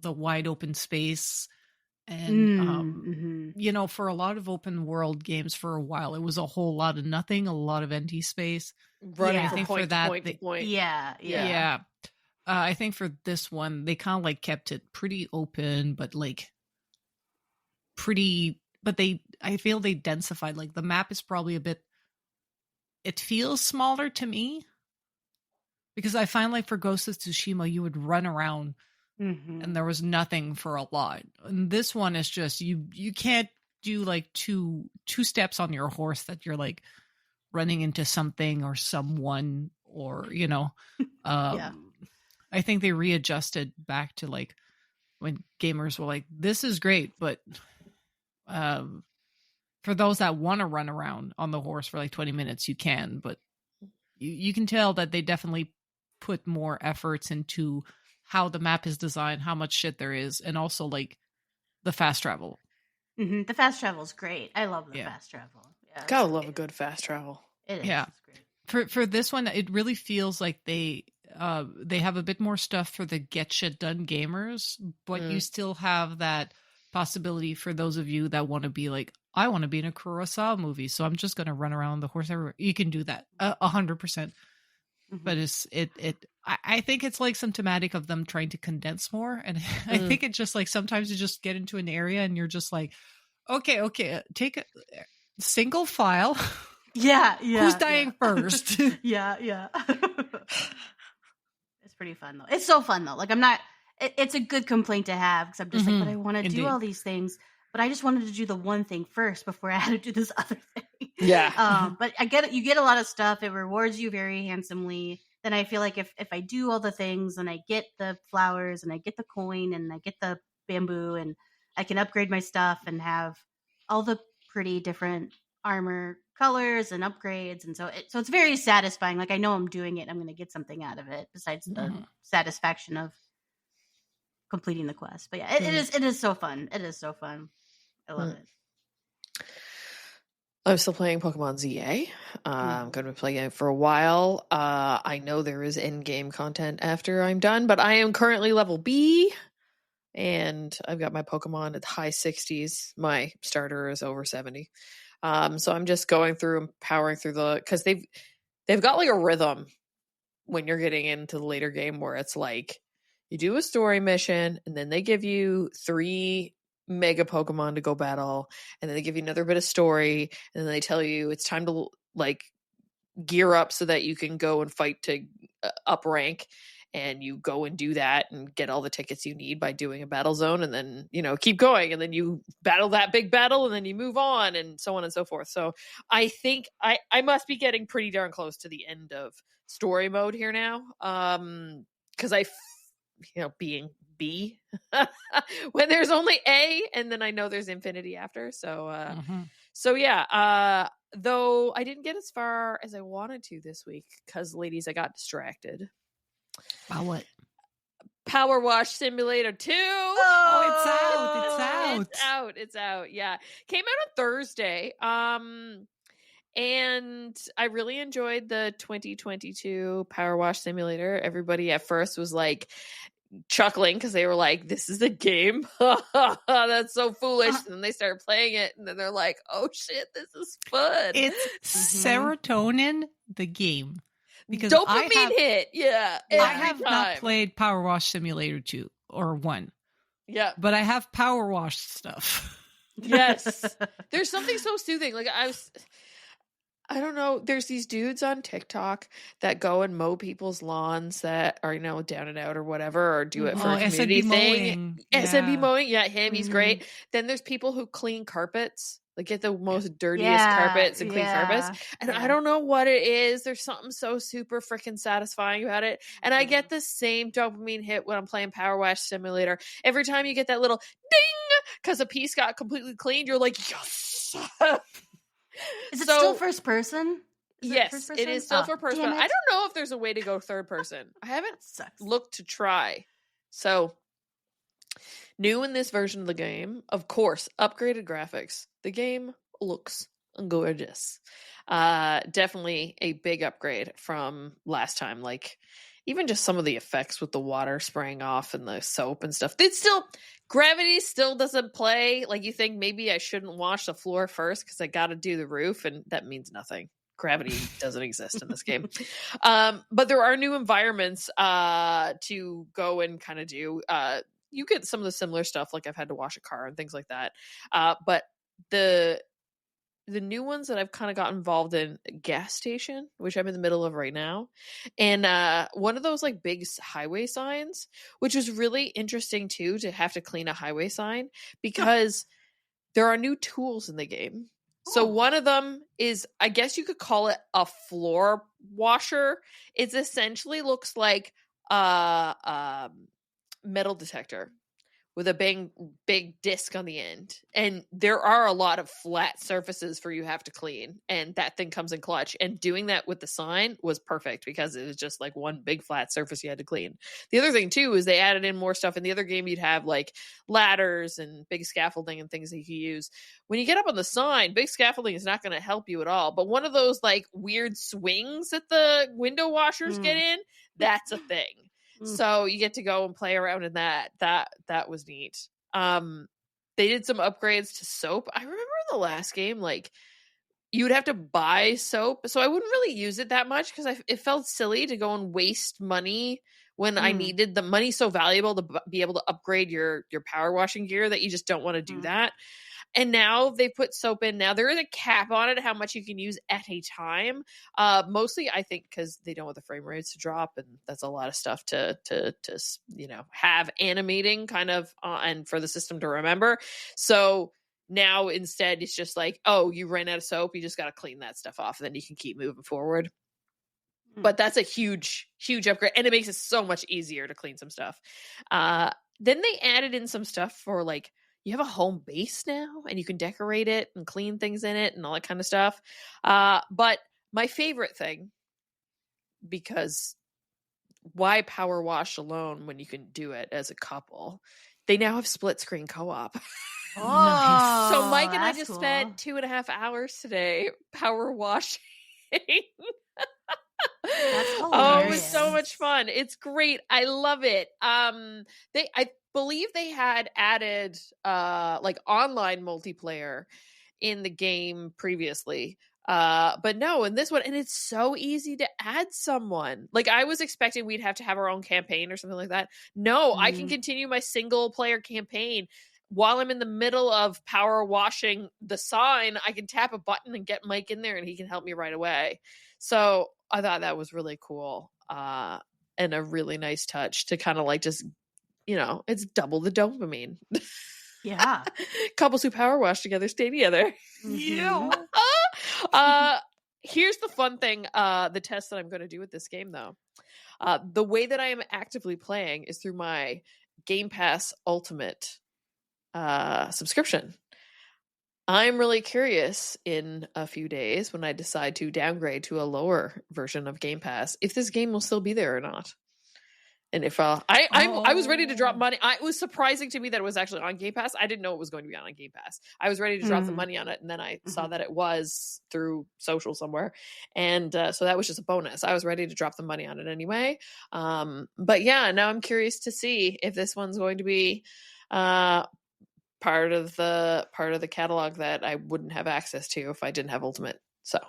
the wide open space. And, for a lot of open world games for a while, it was a whole lot of nothing, a lot of empty space. Running from point to point to point. Yeah. I think for this one, they kind of like kept it pretty open, but like I feel they densified. Like the map is probably it feels smaller to me because I find like for Ghost of Tsushima, you would run around and there was nothing for a lot. And this one is just, you can't do like two steps on your horse that you're like running into something or someone or, I think they readjusted back to like when gamers were like, this is great, but for those that want to run around on the horse for like 20 minutes, you can, but you can tell that they definitely put more efforts into how the map is designed, how much shit there is, and also like the fast travel. The fast travel is great. I love the fast travel. Yeah, gotta love a good fast travel. It is. Yeah. It's great. For this one, it really feels like they have a bit more stuff for the get shit done gamers, but you still have that possibility for those of you that want to be like, I want to be in a Kurosawa movie, so I'm just going to run around the horse everywhere. You can do that 100%. But I think it's like symptomatic of them trying to condense more. And I think it's just like sometimes you just get into an area and you're just like, okay, take a single file. Yeah. Who's dying first? Yeah. It's pretty fun though. It's so fun though. Like it's a good complaint to have because I'm just like, but I want to do all these things, but I just wanted to do the one thing first before I had to do this other thing. Yeah. But I get it. You get a lot of stuff. It rewards you very handsomely. Then I feel like if I do all the things and I get the flowers and I get the coin and I get the bamboo and I can upgrade my stuff and have all the pretty different armor colors and upgrades. And so it's very satisfying. Like I know I'm doing it. I'm going to get something out of it besides the satisfaction of completing the quest. But yeah, it is so fun. It is so fun. I love it. I'm still playing Pokemon ZA. I'm going to be playing it for a while. I know there is end-game content after I'm done, but I am currently level B, and I've got my Pokemon at high 60s. My starter is over 70. So I'm just going through and powering through because they've got like a rhythm when you're getting into the later game where it's like you do a story mission, and then they give you 3 mega Pokemon to go battle, and then they give you another bit of story, and then they tell you it's time to like gear up so that you can go and fight to up rank, and you go and do that and get all the tickets you need by doing a battle zone, and then keep going, and then you battle that big battle, and then you move on, and so on and so forth. So I think I must be getting pretty darn close to the end of story mode here now, because being B when there's only A, and then I know there's infinity after. So so yeah, though I didn't get as far as I wanted to this week because, ladies, I got distracted. By what? PowerWash Simulator 2. Oh, it's out. Yeah, came out on Thursday. And I really enjoyed the 2022 PowerWash Simulator. Everybody at first was like chuckling because they were like, this is a game. That's so foolish. And then they started playing it, and then they're like, oh shit, this is fun. It's Serotonin, the game. Because dopamine hit. Yeah. I have not played PowerWash Simulator 2 or 1. Yeah. But I have PowerWash stuff. Yes. There's something so soothing. Like I don't know. There's these dudes on TikTok that go and mow people's lawns that are, down and out or whatever, or do it for a community thing. SMB mowing. Yeah, him. He's great. Then there's people who clean carpets, like get the most dirtiest carpets and clean carpets. And I don't know what it is. There's something so super freaking satisfying about it. And I get the same dopamine hit when I'm playing PowerWash Simulator. Every time you get that little ding because a piece got completely cleaned, you're like, yes. Is it still first person? Yes, it is still for first person. I don't know if there's a way to go third person. I haven't looked to try. So, new in this version of the game, of course, upgraded graphics. The game looks gorgeous. Definitely a big upgrade from last time. Like, even just some of the effects with the water spraying off and the soap and stuff. Gravity still doesn't play. Like, you think maybe I shouldn't wash the floor first because I got to do the roof, and that means nothing. Gravity doesn't exist in this game. But there are new environments to go and kind of do. You get some of the similar stuff, like I've had to wash a car and things like that. But the new ones that I've kind of got involved in, gas station, which I'm in the middle of right now, and one of those like big highway signs, which was really interesting too, to have to clean a highway sign because there are new tools in the game. So one of them is, I guess you could call it a floor washer. It essentially looks like a metal detector with a big disc on the end. And there are a lot of flat surfaces for you have to clean. And that thing comes in clutch. And doing that with the sign was perfect because it was just like one big flat surface you had to clean. The other thing too is they added in more stuff. In the other game, you'd have like ladders and big scaffolding and things that you could use. When you get up on the sign, big scaffolding is not going to help you at all. But one of those like weird swings that the window washers get in, that's a thing. So you get to go and play around in that. That was neat. They did some upgrades to soap. I remember in the last game, like you would have to buy soap, so I wouldn't really use it that much because it felt silly to go and waste money when I needed the money so valuable to be able to upgrade your power washing gear that you just don't want to do that. And now they put soap in. Now there is a cap on it, how much you can use at a time. Mostly, I think, because they don't want the frame rates to drop, and that's a lot of stuff to have animating kind of, and for the system to remember. So now instead, it's just like, oh, you ran out of soap, you just got to clean that stuff off, and then you can keep moving forward. But that's a huge, huge upgrade, and it makes it so much easier to clean some stuff. Then they added in some stuff for like, you have a home base now and you can decorate it and clean things in it and all that kind of stuff. But my favorite thing, because why power wash alone when you can do it as a couple? They now have split screen co-op. Oh, so Mike and I just cool. spent 2.5 hours today power washing. That's hilarious. Oh, it was so much fun. It's great. I love it. I believe they had added like online multiplayer in the game previously. But no, in this one, and it's so easy to add someone. Like I was expecting we'd have to have our own campaign or something like that. No, I can continue my single player campaign while I'm in the middle of power washing the sign. I can tap a button and get Mike in there and he can help me right away. So I thought that was really cool. And a really nice touch to kind of like just, it's double the dopamine. Yeah. Couples who power wash together stay together. Yeah. Here's the fun thing, the test that I'm going to do with this game, though. The way that I am actively playing is through my Game Pass Ultimate subscription. I'm really curious in a few days when I decide to downgrade to a lower version of Game Pass if this game will still be there or not. And if I was ready to drop money. It was surprising to me that it was actually on Game Pass. I didn't know it was going to be on Game Pass. I was ready to drop the money on it, and then I saw that it was through social somewhere, and so that was just a bonus. I was ready to drop the money on it anyway. But yeah, now I'm curious to see if this one's going to be part of the catalog that I wouldn't have access to if I didn't have Ultimate. So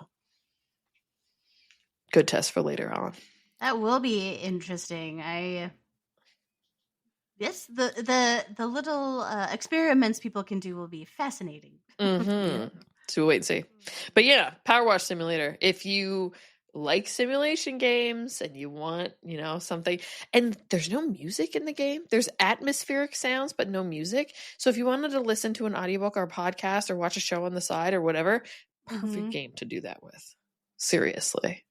good test for later on. That will be interesting. The little experiments people can do will be fascinating. So we'll wait and see. But yeah, PowerWash Simulator. If you like simulation games and you want, something, and there's no music in the game. There's atmospheric sounds, but no music. So if you wanted to listen to an audiobook or a podcast or watch a show on the side or whatever, perfect game to do that with. Seriously.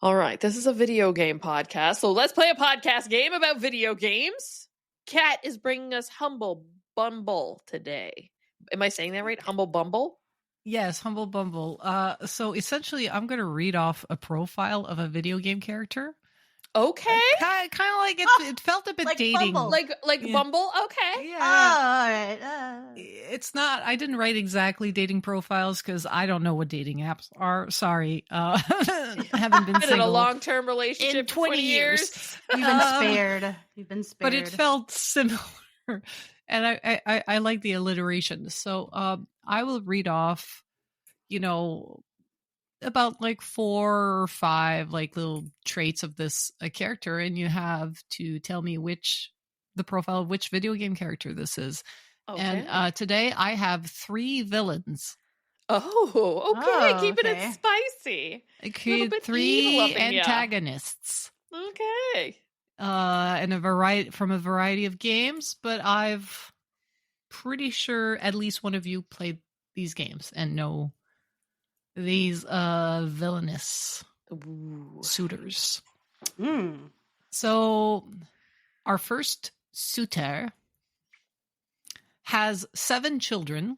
All right, this is a video game podcast, so let's play a podcast game about video games. Kat is bringing us Humble Bumble today. Am I saying that right? Humble Bumble? Yes, Humble Bumble. So essentially, I'm going to read off a profile of a video game character. Okay. Kind of like it felt a bit like dating. Bumble. Like Yeah. Bumble? Okay. Yeah. all right. It's not. I didn't write exactly dating profiles because I don't know what dating apps are. Sorry, haven't been Been in a single long-term relationship in 20 years. You've been spared. You've been spared. But it felt similar, and I like the alliteration. So I will read off, about like 4 or 5 like little traits of this character, and you have to tell me the profile of which video game character this is. Okay. And today I have 3 villains. Oh, okay. Oh, Keeping okay. it spicy. I Little created bit 3 evil up in ya. antagonists. Okay. And from a variety of games, but I've pretty sure at least one of you played these games and know these villainous Ooh. suitors. Mm. So our first suitor has 7 children,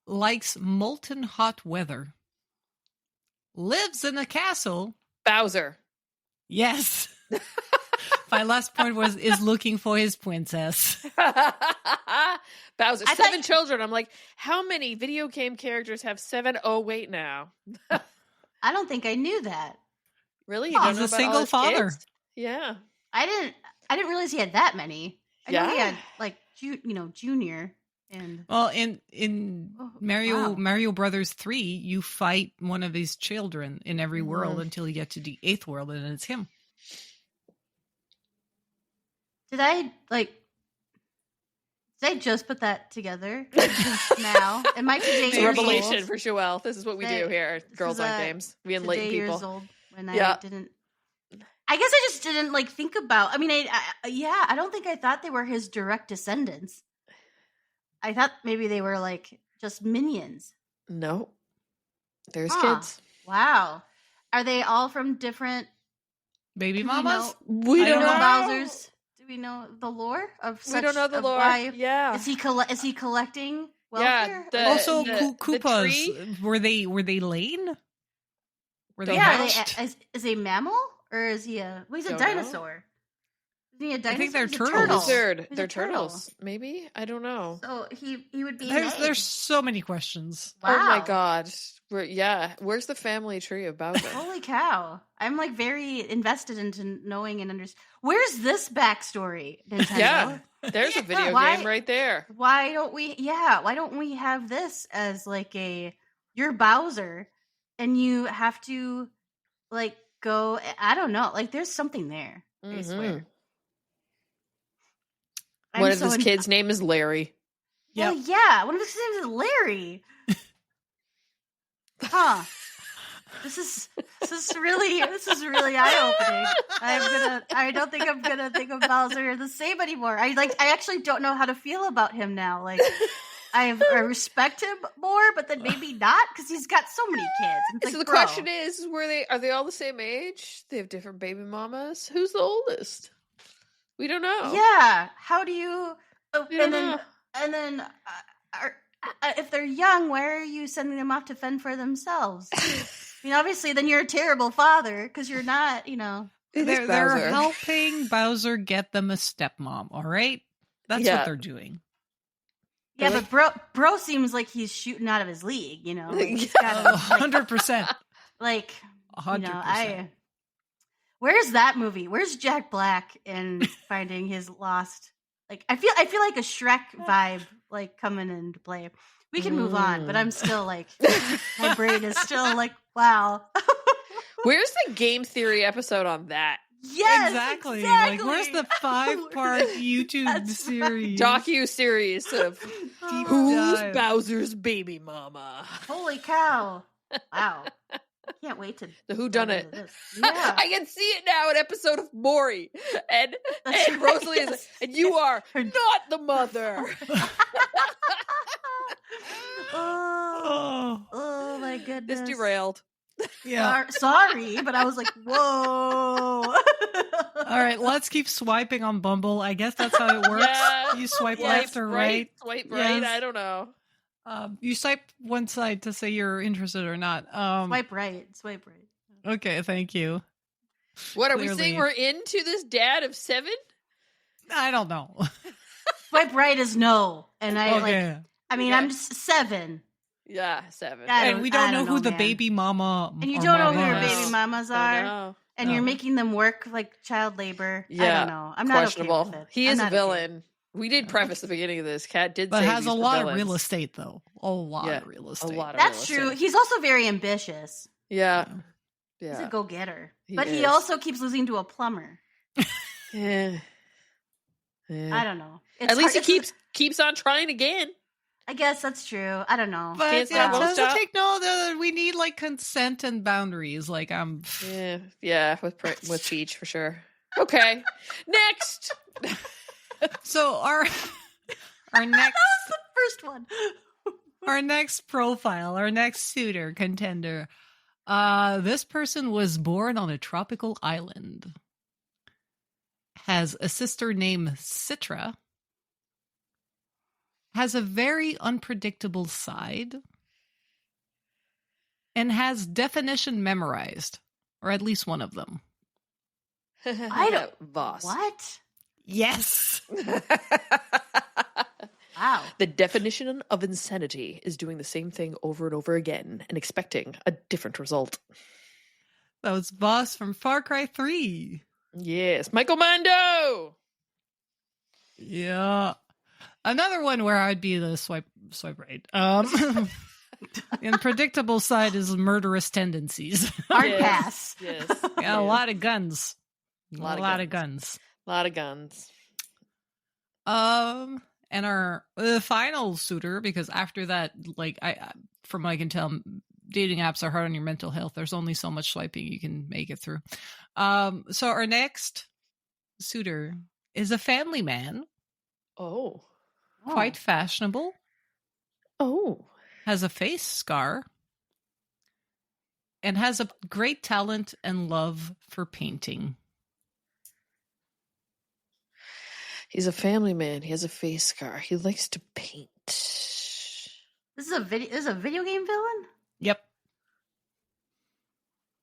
likes molten hot weather, lives in a castle. Bowser. Yes. My last point is looking for his princess. Bowser. I 7 thought- children. I'm like, how many video game characters have 7? Oh, wait now. I don't think I knew that. Really? You Oh, don't he's know a about all single his father. kids? Yeah. I didn't realize he had that many. I know he Yeah. had like Junior and Well, in Oh, Mario wow. Mario Brothers 3, you fight one of his children in every Mhm. world until you get to the 8th world, and it's him. Did I just put that together now? Am I today It's a years revelation old? for Joelle. This is what we do Today- here at this Girls is, on Games. We enlighten Today people. years old when Yeah. I didn't. I guess I just didn't like think about. I mean, I don't think I thought they were his direct descendants. I thought maybe they were like just minions. No. There's Huh. kids. Wow, are they all from different? Baby Do we mamas? know- We I don't don't know. know. Bowser's. Do we know the lore of? We don't know the of lore. Why, Yeah. Is he collecting Yeah, welfare? the- Also, the Koopas, tree? were they lane? Were they Don't yeah, know. hatched? is he a mammal or is he a? Well, he's a Don't know. dinosaur. Is he a dinosaur? think they're He's a turtles. turtle. Lizard. He's They're a turtle. turtles. Maybe? I don't know. So he would be. There's so many questions. Wow. Oh my god. Where's the family tree of Bowser? Holy cow! I'm like very invested into knowing and understanding. Where's this backstory, Nintendo? Yeah. There's a video Why- game right there. Why don't we? Yeah, why don't we have this as like you're Bowser, and you have to like go. I don't know. Like there's something there. I Mhm. swear. One I'm of so his kids' name is Larry. Well, yeah, one of his names is Larry. Huh. This is really eye opening. I don't think I'm gonna think of Bowser the same anymore. I actually don't know how to feel about him now. Like I respect him more, but then maybe not because he's got so many kids. It's So like, the bro, question is, are they all the same age? They have different baby mamas. Who's the oldest? We don't know. yeah. How do you? Oh, We don't and know. then if they're young, why are you sending them off to fend for themselves? I mean, obviously, then you're a terrible father because you're not, It is They're Bowser. helping Bowser get them a stepmom, all right? That's Yeah. what they're doing. Yeah, Really? but bro seems like he's shooting out of his league. Like, he's got 100%. like 100%. Where's that movie? Where's Jack Black in finding his lost? Like, I feel like a Shrek vibe like coming into play. We can move on, but I'm still like, my brain is still like, wow. Where's the game theory episode on that? Yes, exactly. exactly. Like, where's the 5-part YouTube That's series? Docu-series of Deep who's dive. Bowser's baby mama? Holy cow! Wow, I can't wait to The Who Done It. dive into this. Yeah, I can see it now. An episode of Maury and That's and right, Rosalie is, yes. and you are Her- not the mother. oh, Oh. oh my goodness! This derailed. Yeah. Sorry, but I was like, whoa. All right, let's keep swiping on Bumble. I guess that's how it works. Yeah. You swipe Swipe left or right. Swipe right. Yes. I don't know. You swipe one side to say you're interested or not. Swipe right. Swipe right. Okay, thank you. What are we Clearly. saying? We're into this dad of 7? I don't know. Swipe right is no. And I Okay. I'm just 7. Yeah, 7. And we don't know who the man. baby mama And you or don't know who mama your mama is. baby mamas I are. know. And you're making them work like child labor. I Yeah, don't know. I'm not okay questionable. with it. He I'm is a not okay. villain. We did preface the beginning of this. Kat did But say has these a were lot of villains. real estate, though. A lot Yeah, of real estate. A lot of That's real true. estate. He's also very ambitious. Yeah. He's Yeah. a go-getter. He But he is. also keeps losing to a plumber. Yeah. I don't know. At least he keeps on trying again. I guess that's true. I don't know. But Can't yeah, stop, won't doesn't stop. take no. We need like consent and boundaries. Like Yeah, with Peach for sure. Okay, next. So our next That's the first one. our next profile, our next suitor contender. This person was born on a tropical island. Has a sister named Citra. Has a very unpredictable side. And has definition memorized. Or at least one of them. I don't. Boss. What? Yes. Wow. The definition of insanity is doing the same thing over and over again and expecting a different result. That was Boss from Far Cry 3. Yes, Michael Mando. Yeah. Another one where I'd be the swipe right. And predictable side is murderous tendencies. Hard Yes, pass. Yes. Yeah, a yes. lot of guns. A lot of guns. A lot of guns. And our final suitor, because after that, like from what I can tell, dating apps are hard on your mental health. There's only so much swiping you can make it through. So our next suitor is a family man, Oh. quite fashionable, Oh. has a face scar, and has a great talent and love for painting. He's a family man. He has a face scar. He likes to paint. This is a video game villain? Yep.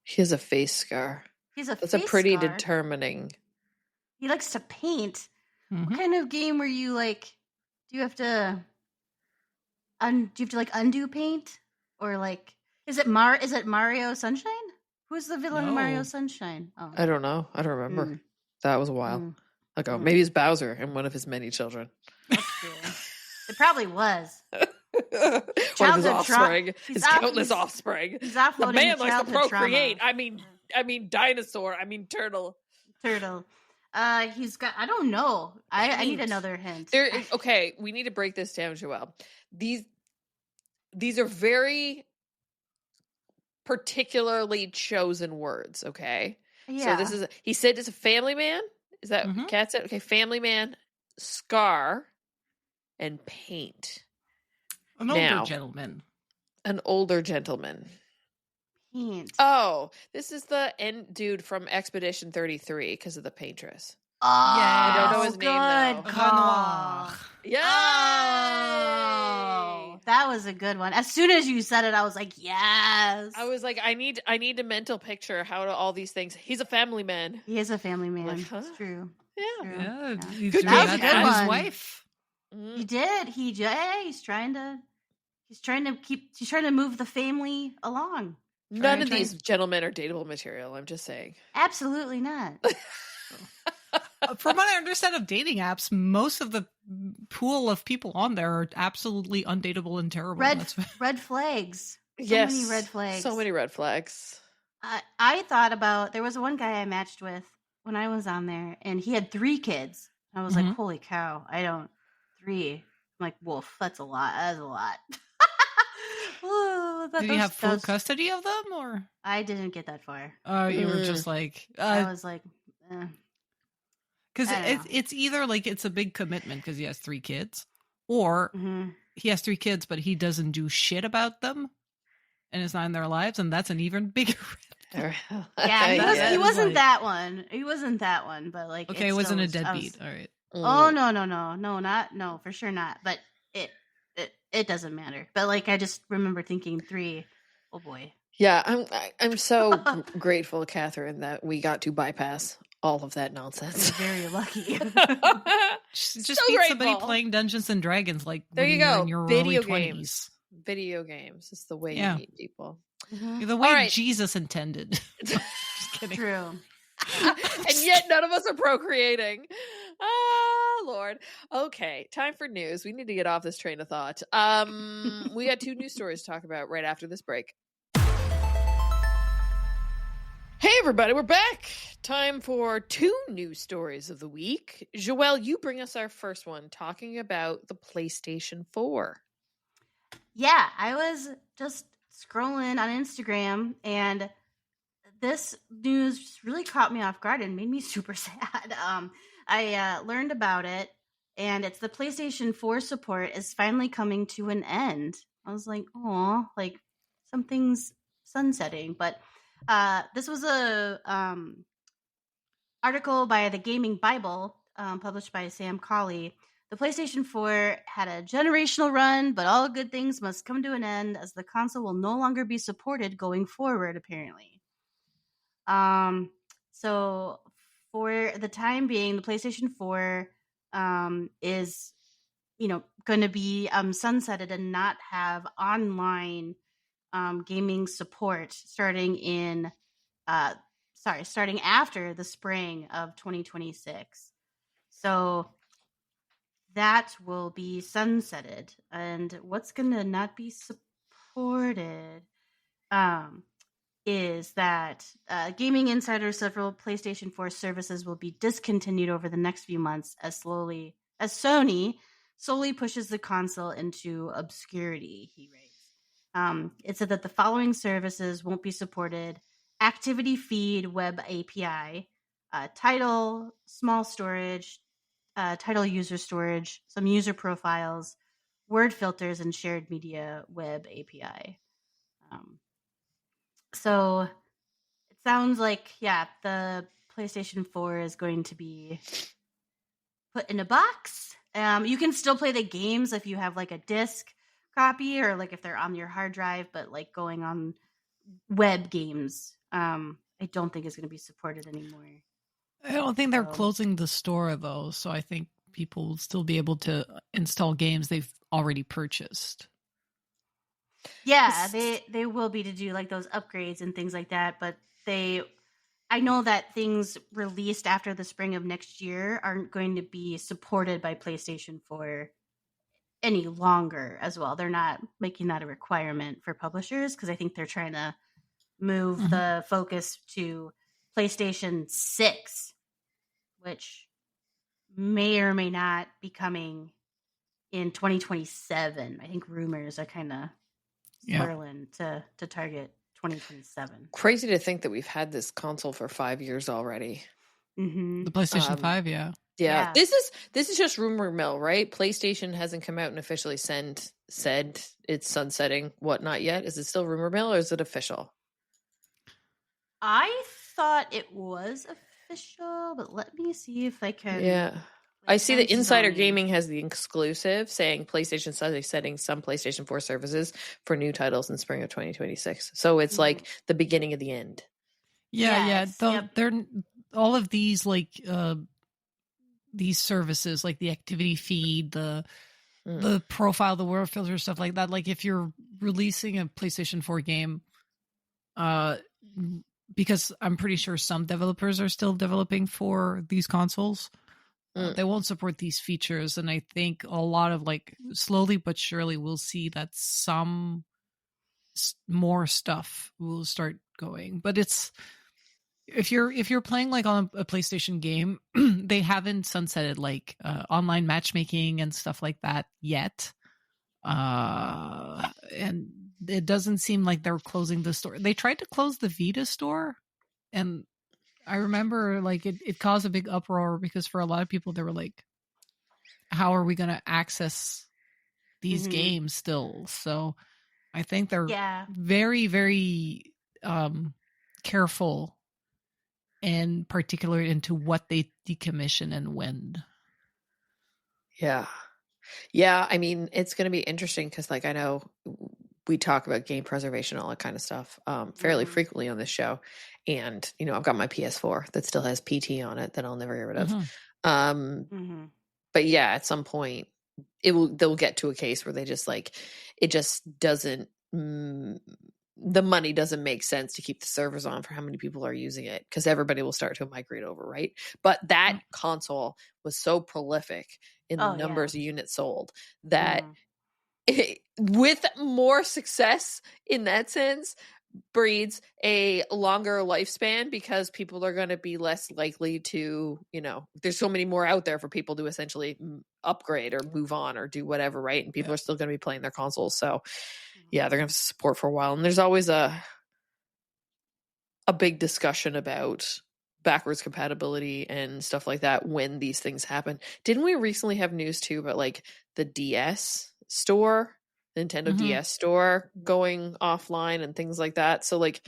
He has a face scar. He's a That's a face pretty scar. determining. He likes to paint. Mhm. What kind of game were you like? Do you have to undo paint? Or like is it Mario Sunshine? Who's the villain in Mario No. Sunshine? Oh. I don't know. I don't remember. Mm. That was a while Mm. ago. Mm. Maybe it's Bowser and one of his many children. That's true. It probably was. One of his Childhood offspring. he's His off- countless he's- offspring. He's The offloading man likes to childhood procreate. trauma. I mean dinosaur. I mean turtle. Turtle. He's got. I don't know. I need Paint. another hint. Okay, we need to break this down, Joelle. These are very particularly chosen words, okay? Yeah. So this is he said it's a family man. Is that Mhm. Kat said? Okay, family man, scar, and paint. An older Now. gentleman. An older gentleman. paint. Oh, this is the end dude from Expedition 33 because of the paintress. Oh, I don't know his name, good though. call. Yeah. Oh, that was a good one. As soon as you said it, I was like, yes. I was like, I need to mental picture how to all these things. He's a family man. He is a family man. Like, huh? It's true. Yeah. True. Yeah, Yeah. he's Good doing job, that Kat. for his One. wife. Mm. He did. He's trying to move the family along. None of these gentlemen are dateable material. I'm just saying. Absolutely not. From what I understand of dating apps, most of the pool of people on there are absolutely undateable and terrible. Red flags. Yes. Many red flags. So many red flags. I thought about, there was one guy I matched with when I was on there, and he had 3 kids. I was like, holy cow, 3. I'm like, wolf, that's a lot. That's a lot. Ooh, Did you have full custody of them, or I didn't get that far. you were just like, I was like, because I don't know. it's either like it's a big commitment because he has 3 kids, or mhm. he has 3 kids but he doesn't do shit about them, and it's not in their lives, and that's an even bigger Yeah, he wasn't like, that one. He wasn't that one, but like, okay, it wasn't a deadbeat. All right. Oh no, for sure not. But it doesn't matter. But like, I just remember thinking 3. Oh boy. Yeah, I'm so grateful, Catherine, that we got to bypass all of that nonsense. You're very lucky. Just So beat grateful. somebody playing Dungeons and Dragons, like There when you you're go. in your Video early games. 20s. Video games. It's the way Yeah. you meet people. Mhm. The way All right. Jesus intended. Just kidding. True. And yet none of us are procreating. Ah, Lord. Okay, time for news. We need to get off this train of thought. We got 2 news stories to talk about right after this break. Hey everybody, we're back. Time for 2 news stories of the week. Joelle, you bring us our first one, talking about the PlayStation 4. Yeah, I was just scrolling on Instagram, and this news just really caught me off guard and made me super sad. I learned about it, and it's the PlayStation 4 support is finally coming to an end. I was like, oh, like something's sunsetting. But this was a article by the Gaming Bible, published by Sam Colley. The PlayStation 4 had a generational run, but all good things must come to an end as the console will no longer be supported going forward, apparently. So for the time being, the PlayStation 4 is, going to be sunsetted and not have online gaming support starting after the spring of 2026. So that will be sunsetted. And what's going to not be supported is that Gaming Insider, several PlayStation 4 services will be discontinued over the next few months as Sony slowly pushes the console into obscurity, he writes. It said that the following services won't be supported: Activity Feed Web API, Title Small Storage, Title User Storage, some user profiles, Word filters, and Shared Media Web API. So it sounds like, the PlayStation 4 is going to be put in a box. You can still play the games if you have like a disc copy or like if they're on your hard drive, but like going on web games, I don't think is going to be supported anymore. I don't think they're closing the store though, so I think people will still be able to install games they've already purchased. Yeah, they will be to do like those upgrades and things like that, but I know that things released after the spring of next year aren't going to be supported by PlayStation 4 any longer as well. They're not making that a requirement for publishers because I think they're trying to move the focus to PlayStation 6, which may or may not be coming in 2027. I think rumors are kind of swirling to target 2027. Crazy to think that we've had this console for 5 years already. Mm-hmm. The PlayStation 5, yeah. This is just rumor mill, right? PlayStation hasn't come out and officially said it's sunsetting whatnot yet. Is it still rumor mill or is it official? I thought it was official, but let me see if I can. Yeah. I see that Insider Gaming has the exclusive saying PlayStation is setting some PlayStation 4 services for new titles in spring of 2026. So it's like the beginning of the end. Yeah. They're all of these like these services, like the activity feed, the profile, the word filter, stuff like that. Like if you're releasing a PlayStation 4 game, because I'm pretty sure some developers are still developing for these consoles. They won't support these features, and I think a lot of like slowly but surely we'll see that some more stuff will start going. But it's if you're playing like on a PlayStation game, they haven't sunsetted like online matchmaking and stuff like that yet, and it doesn't seem like they're closing the store. They tried to close the Vita store, and I remember like it caused a big uproar because for a lot of people they were like, how are we going to access these games still? So I think they're Yeah. very, very careful, and particular into what they decommission and when. Yeah. Yeah, I mean, it's going to be interesting because, like, I know we talk about game preservation, all that kind of stuff, fairly frequently on this show. And, you know, I've got my PS4 that still has PT on it that I'll never get rid of. But yeah, at some point, they'll get to a case where they just like, it just doesn't, the money doesn't make sense to keep the servers on for how many people are using it, because everybody will start to migrate over, right? But that console was so prolific in the numbers of units sold that with more success in that sense breeds a longer lifespan, because people are going to be less likely to, you know, there's so many more out there for people to essentially upgrade or move on or do whatever, right? And people are still going to be playing their consoles. So yeah, they're going to have support for a while. And there's always a big discussion about backwards compatibility and stuff like that when these things happen. Didn't we recently have news too about like the DS store, Nintendo DS store going offline and things like that? So like,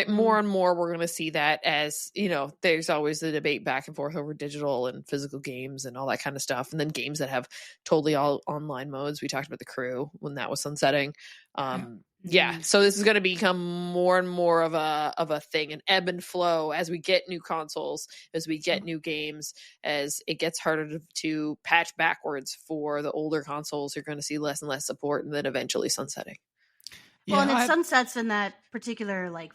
more and more we're going to see that, as, you know, there's always the debate back and forth over digital and physical games and all that kind of stuff. And then games that have totally all online modes. We talked about The Crew when that was sunsetting. So this is going to become more and more of a thing, an ebb and flow as we get new consoles, as we get new games, as it gets harder to patch backwards for the older consoles. You're going to see less and less support, and then eventually sunsetting. Well, and it sunsets in that particular like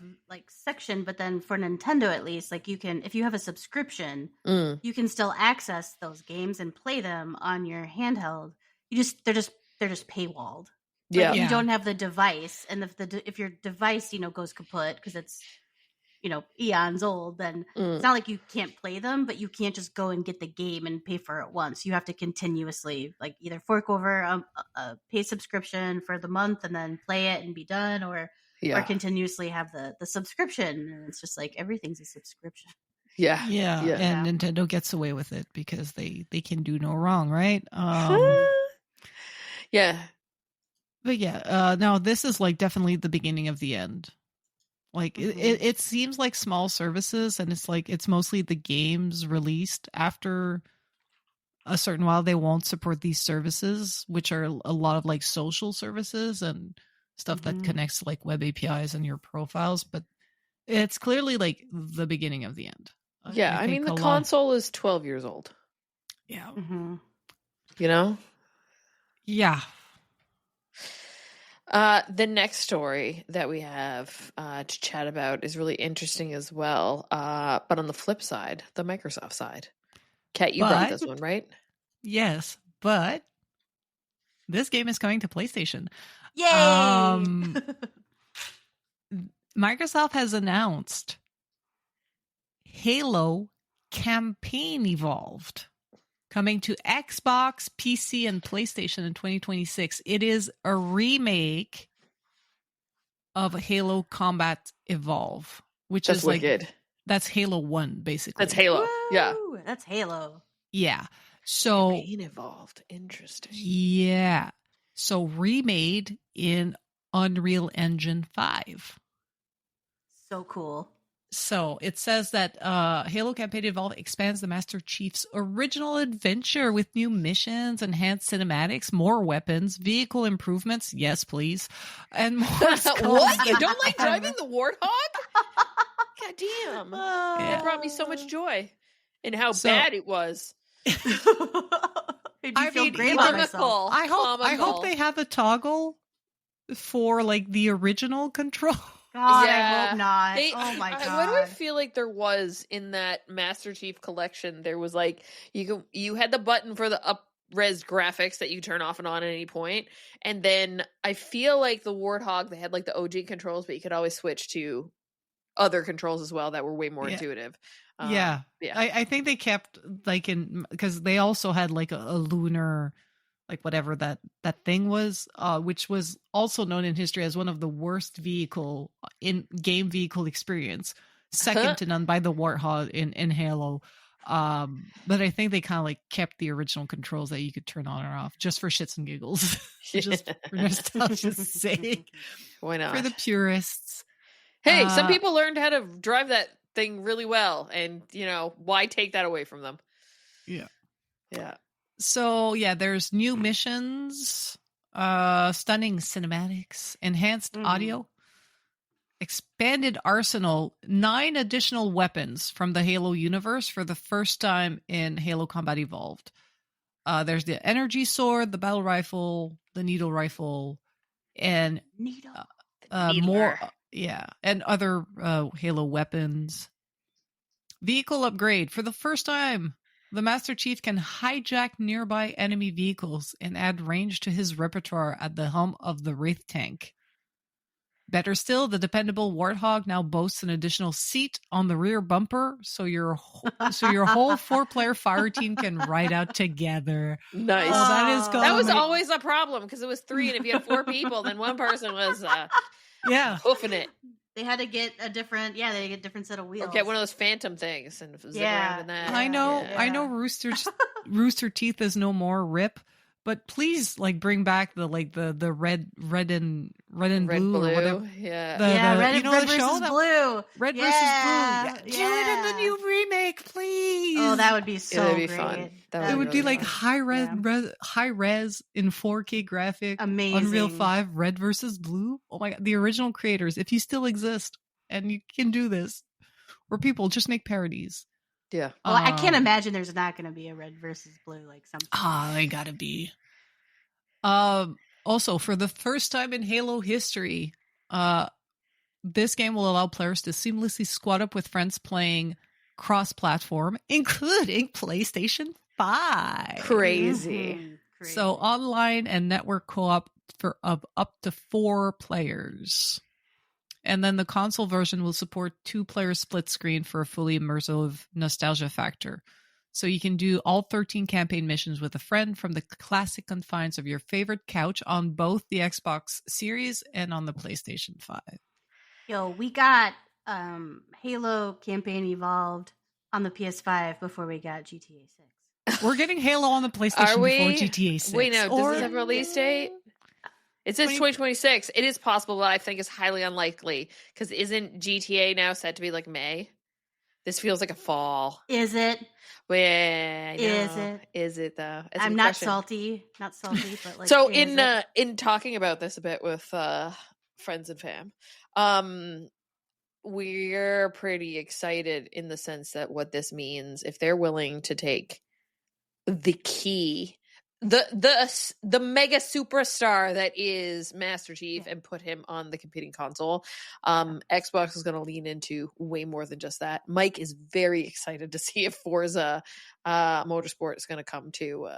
section, but then for Nintendo at least, like you can, if you have a subscription, you can still access those games and play them on your handheld. They're just paywalled. Like you don't have the device, and if your device, you know, goes kaput because it's, you know, eons old, then it's not like you can't play them, but you can't just go and get the game and pay for it once. You have to continuously like either fork over a pay subscription for the month and then play it and be done, or continuously have the subscription. And it's just like everything's a subscription. And Nintendo gets away with it because they can do no wrong, right? But no, this is like definitely the beginning of the end. Like it seems like small services, and it's like it's mostly the games released after a certain while they won't support these services, which are a lot of like social services and stuff that connects to like web APIs and your profiles. But it's clearly like the beginning of the end. I mean the console is 12 years old. Yeah. You know? Yeah. The next story that we have to chat about is really interesting as well. But on the flip side, the Microsoft side. Kat, you brought this one, right? Yes, but this game is coming to PlayStation. Yay! Microsoft has announced Halo Campaign Evolved, coming to Xbox, PC, and PlayStation in 2026. It is a remake of Halo Combat Evolve, which is wicked. Like that's Halo 1, basically. That's Halo. Woo! That's Halo. Yeah. So Campaign Evolved. Interesting. Yeah. So remade in Unreal Engine 5. So cool. So it says that Halo Campaign Evolved expands the Master Chief's original adventure with new missions, enhanced cinematics, more weapons, vehicle improvements, yes please, and more What? You don't like driving the Warthog? God damn. That brought me so much joy in how bad it was. I feel great about myself. I hope they have a toggle for like the original control. God, I hope not. Oh my god! What do I feel like there was in that Master Chief collection? There was like you had the button for the up-res graphics that you turn off and on at any point, and then I feel like the Warthog, they had like the OG controls, but you could always switch to other controls as well that were way more intuitive. I think they kept like because they also had like a lunar, like whatever that thing was, which was also known in history as one of the worst game vehicle experience, second to none by the Warthog in Halo. But I think they kind of like kept the original controls that you could turn on or off just for shits and giggles, just for nostalgia's sake. Why not? For the purists. Hey, some people learned how to drive that thing really well, and why take that away from them? Yeah. So there's new missions, stunning cinematics, enhanced audio, expanded arsenal, 9 additional weapons from the Halo universe for the first time in Halo Combat Evolved. There's the energy sword, the battle rifle, the needle rifle, and more, and other Halo weapons. Vehicle upgrade. For the first time, the Master Chief can hijack nearby enemy vehicles and add range to his repertoire at the helm of the Wraith tank. Better still, the dependable Warthog now boasts an additional seat on the rear bumper, so your whole 4-player fire team can ride out together. Nice. That was always a problem because it was 3, and if you had 4 people, then one person was hoofing it. They had to get a different set of wheels. Or get one of those phantom things and zip around in that. I know Rooster Teeth is no more, rip. But please, bring back the red and blue or whatever. Yeah, red versus blue. Red versus blue. Do it in the new remake, please. Oh, that would be so great. Fun. It would be high res in 4K graphic. Amazing. Unreal 5, red versus blue. Oh my god, the original creators, if you still exist and you can do this, or people just make parodies. Yeah. Well, I can't imagine there's not going to be a red versus blue something. They gotta be. Also, for the first time in Halo history, this game will allow players to seamlessly squad up with friends playing cross-platform, including PlayStation 5. Crazy. So online and network co-op of up to 4 players. And then the console version will support 2-player split screen for a fully immersive nostalgia factor. So you can do all 13 campaign missions with a friend from the classic confines of your favorite couch on both the Xbox Series and on the PlayStation 5. Yo, we got Halo Campaign Evolved on the PS5 before we got GTA 6. We're getting Halo on the PlayStation before GTA 6. Wait, no, does this have a release date? It says 2026. It is possible, but I think it's highly unlikely because isn't GTA now set to be May? This feels like a fall. Is it? Is it though? I'm not salty, but so in talking about this a bit with friends and fam, we're pretty excited in the sense that what this means if they're willing to take the key. The mega superstar that is Master Chief and put him on the competing console. Xbox is going to lean into way more than just that. Mike is very excited to see if Forza Motorsport is going to come to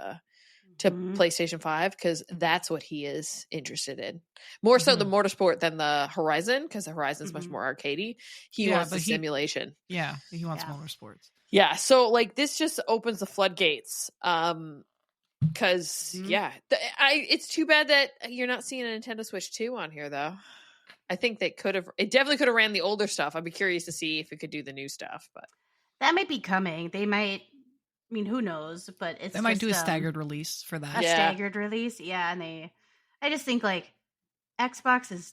PlayStation 5 because that's what he is interested in. More so the Motorsport than the Horizon because the Horizon is much more arcadey. He wants the simulation. Yeah, he wants Motorsports. Yeah, so this just opens the floodgates. Because it's too bad that you're not seeing a Nintendo Switch 2 on here though. I think it definitely could have ran the older stuff. I'd be curious to see if it could do the new stuff, but that might be coming. They might, who knows, but they might do a staggered release for that. Staggered release. Yeah. And I just think Xbox is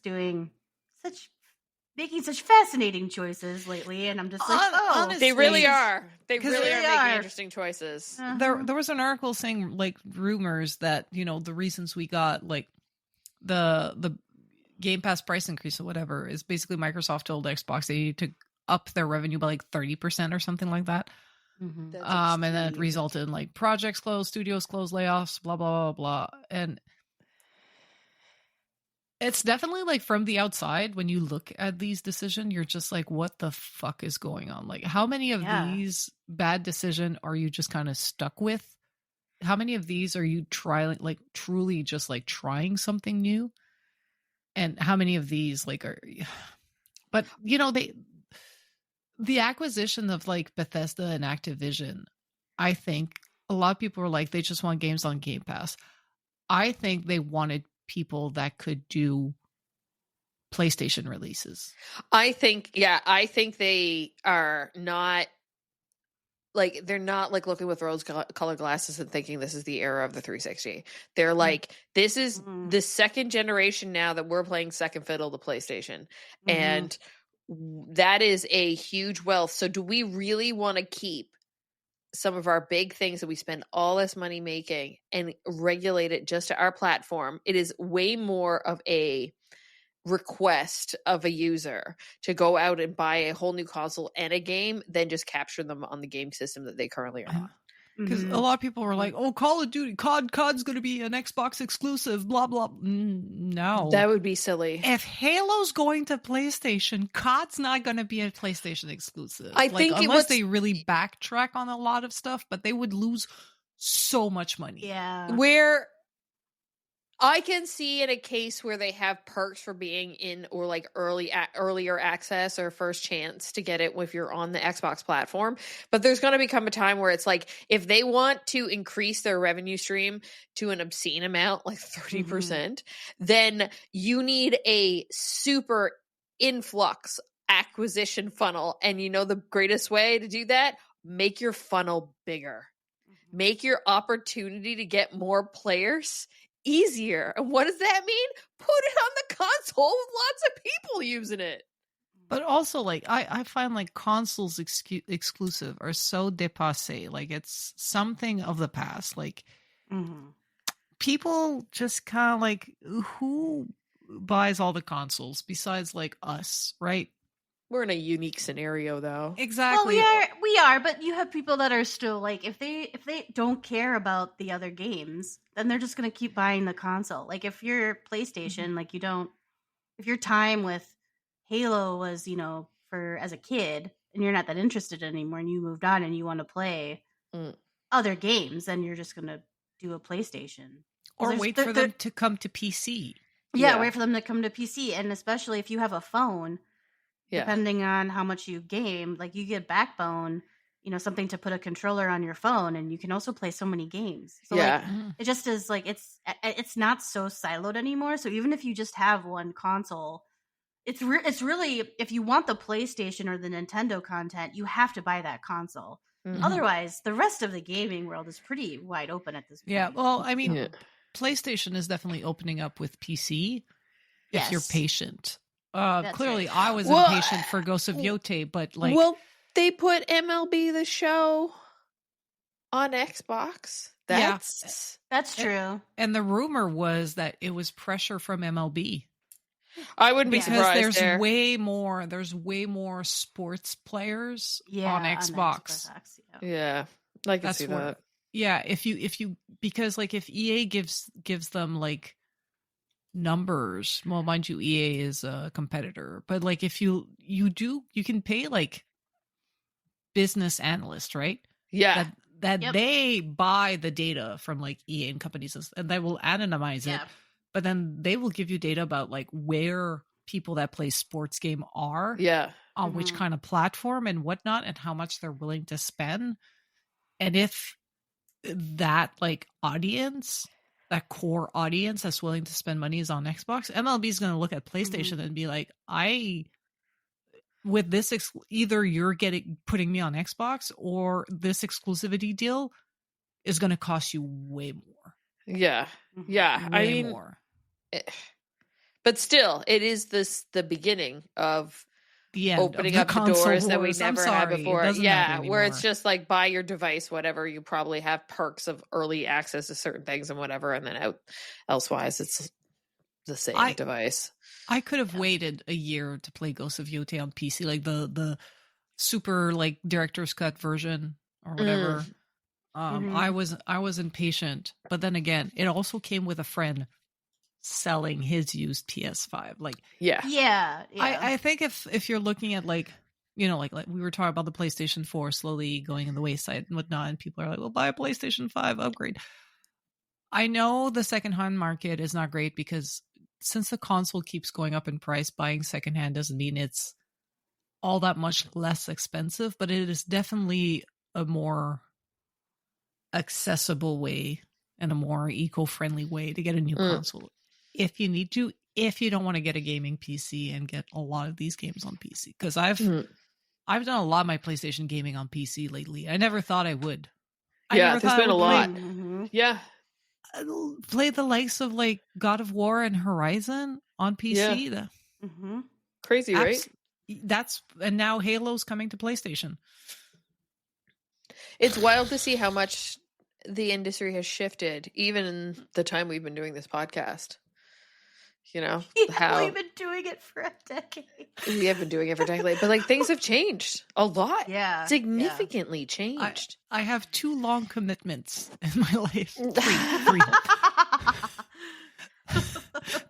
making such fascinating choices lately, and I'm just honestly, they really are. They really are making interesting choices. There was an article saying rumors that the reasons we got the Game Pass price increase or whatever is basically Microsoft told Xbox they need to up their revenue by 30% or something like that. And then it resulted in projects closed, studios closed, layoffs, blah blah blah blah, and it's definitely from the outside when you look at these decisions, you're just what the fuck is going on? How many of these bad decisions are you just kind of stuck with? How many of these are you trying, truly just trying something new? And how many of these are, but the acquisition of Bethesda and Activision, I think a lot of people are they just want games on Game Pass. I think they wanted people that could do PlayStation releases. I think they are not like they're not like looking with rose color glasses and thinking this is the era of the 360. They're like, this is the second generation now that we're playing second fiddle to PlayStation. And that is a huge wealth. So do we really want to keep some of our big things that we spend all this money making and regulate it just to our platform? It is way more of a request of a user to go out and buy a whole new console and a game than just capture them on the game system that they currently are on. Because a lot of people were like, oh, Call of Duty, COD's going to be an Xbox exclusive, blah, blah. No. That would be silly. If Halo's going to PlayStation, COD's not going to be a PlayStation exclusive. I think unless they really backtrack on a lot of stuff, but they would lose so much money. Yeah. Where I can see in a case where they have perks for being in or like earlier access or first chance to get it if you're on the Xbox platform. But there's going to become a time where it's like, if they want to increase their revenue stream to an obscene amount, like 30%, then you need a super influx acquisition funnel. And you know the greatest way to do that? Make your funnel bigger. Make your opportunity to get more players easier. And what does that mean? Put it on the console with lots of people using it. But also, like, I find like consoles exclusive are so dépassé. Like, it's something of the past. Like, people just kind of like, who buys all the consoles besides like us, right? We're in a unique scenario, though. Exactly. Well, we are, but you have people that are still like, if they don't care about the other games, then they're just going to keep buying the console. Like, if you're PlayStation, like if your time with Halo was, for as a kid, and you're not that interested anymore, and you moved on and you want to play other games, then you're just going to do a PlayStation. Or wait for them to come to PC. Yeah, wait for them to come to PC, and especially if you have a phone. Yeah. Depending on how much you game, like you get Backbone, something to put a controller on your phone, and you can also play so many games. So like, it just is like, it's not so siloed anymore. So even if you just have one console, it's really, if you want the PlayStation or the Nintendo content, you have to buy that console. Otherwise, the rest of the gaming world is pretty wide open at this point. Yeah, well, I mean, PlayStation is definitely opening up with PC if you're patient. Clearly, right. I was impatient for Ghost of Yote, but like, well, they put MLB The Show on Xbox. That's true. And the rumor was that it was pressure from MLB. I wouldn't be surprised. Because there's way more sports players on Xbox. Yeah, I can see that. Yeah, if you because like if EA gives them like numbers, well, mind you, EA is a competitor, but like if you can pay like business analysts, right? Yeah, that they buy the data from like EA and companies, and they will anonymize it, but then they will give you data about like where people that play sports game are, on which kind of platform and whatnot, and how much they're willing to spend. And if that like audience, that core audience that's willing to spend money is on Xbox, MLB is going to look at PlayStation and be like, with this, either you're putting me on Xbox, or this exclusivity deal is going to cost you way more. Yeah. Yeah. Way more. But still, it is the beginning of the end opening of up the doors that we never had it before. Yeah, where it's just like, buy your device, whatever. You probably have perks of early access to certain things and whatever, and then elsewise it's the same device. I could have waited a year to play Ghost of Yote on PC, like the super like director's cut version or whatever. I was impatient, but then again, it also came with a friend selling his used PS5. Like, I think if you're looking at like, like we were talking about the PlayStation 4 slowly going in the wayside and whatnot, and people are like, well, buy a PlayStation 5 upgrade. I know the secondhand market is not great, because since the console keeps going up in price, buying secondhand doesn't mean it's all that much less expensive, but it is definitely a more accessible way and a more eco-friendly way to get a new console. If you need to, if you don't want to get a gaming PC and get a lot of these games on PC. Because I've done a lot of my PlayStation gaming on PC lately. I never thought I would. Yeah, there's been a lot. Mm-hmm. Yeah. Play the likes of like God of War and Horizon on PC. Yeah. Mm-hmm. Crazy, right? And now Halo's coming to PlayStation. It's wild to see how much the industry has shifted, even in the time we've been doing this podcast. You know, how we've been doing it for a decade. We have been doing it for a decade, but like things have changed a lot. Yeah, significantly changed. I have 2 long commitments in my life. 3.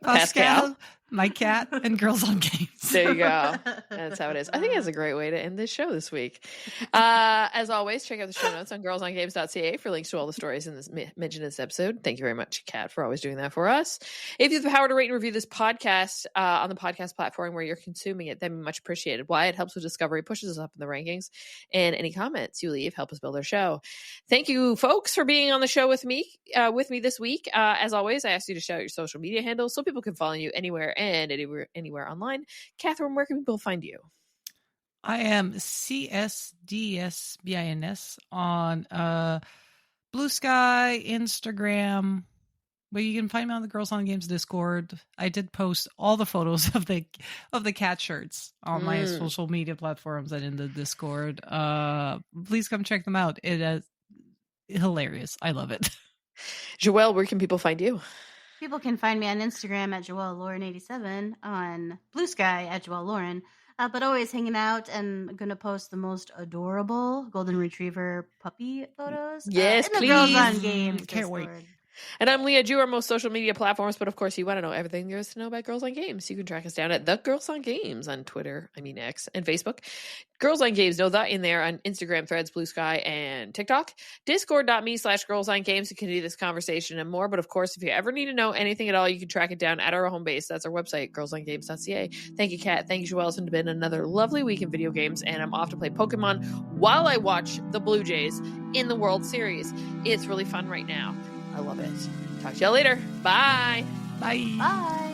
Pascal, my cat, and Girls on Games. There you go. That's how it is. I think that's a great way to end this show this week. As always, check out the show notes on girlsongames.ca for links to all the stories in this mentioned in this episode. Thank you very much, Kat, for always doing that for us. If you have the power to rate and review this podcast on the podcast platform where you're consuming it, that'd be much appreciated. Why? It helps with discovery, pushes us up in the rankings, and any comments you leave help us build our show. Thank you, folks, for being on the show with me this week. As always, I ask you to shout out your social media handles so people can follow you anywhere and anywhere online. Catherine, where can people find you? I am CSDSBINS on Blue Sky, Instagram. But you can find me on the Girls on Games Discord. I did post all the photos of the cat shirts on my social media platforms and in the Discord. Please come check them out. It is hilarious. I love it. Joelle, where can people find you? People can find me on Instagram at JoelleLauren87, on Blue Sky at JoelleLauren, but always hanging out and going to post the most adorable golden retriever puppy photos. Yes, in the please. Girls on Games Can't wait. Discord. And I'm Leah Jew, our most social media platforms, but of course you want to know everything there is to know about Girls on Games. You can track us down at The Girls on Games on Twitter, X, and Facebook. Girls on Games, know that in there on Instagram, Threads, Blue Sky, and TikTok. Discord.me/Girls on Games to continue this conversation and more. But of course, if you ever need to know anything at all, you can track it down at our home base. That's our website, girlsongames.ca. Thank you, Kat. Thank you, Joelle. It's been another lovely week in video games, and I'm off to play Pokemon while I watch the Blue Jays in the World Series. It's really fun right now. I love it. Talk to y'all later. Bye. Bye. Bye.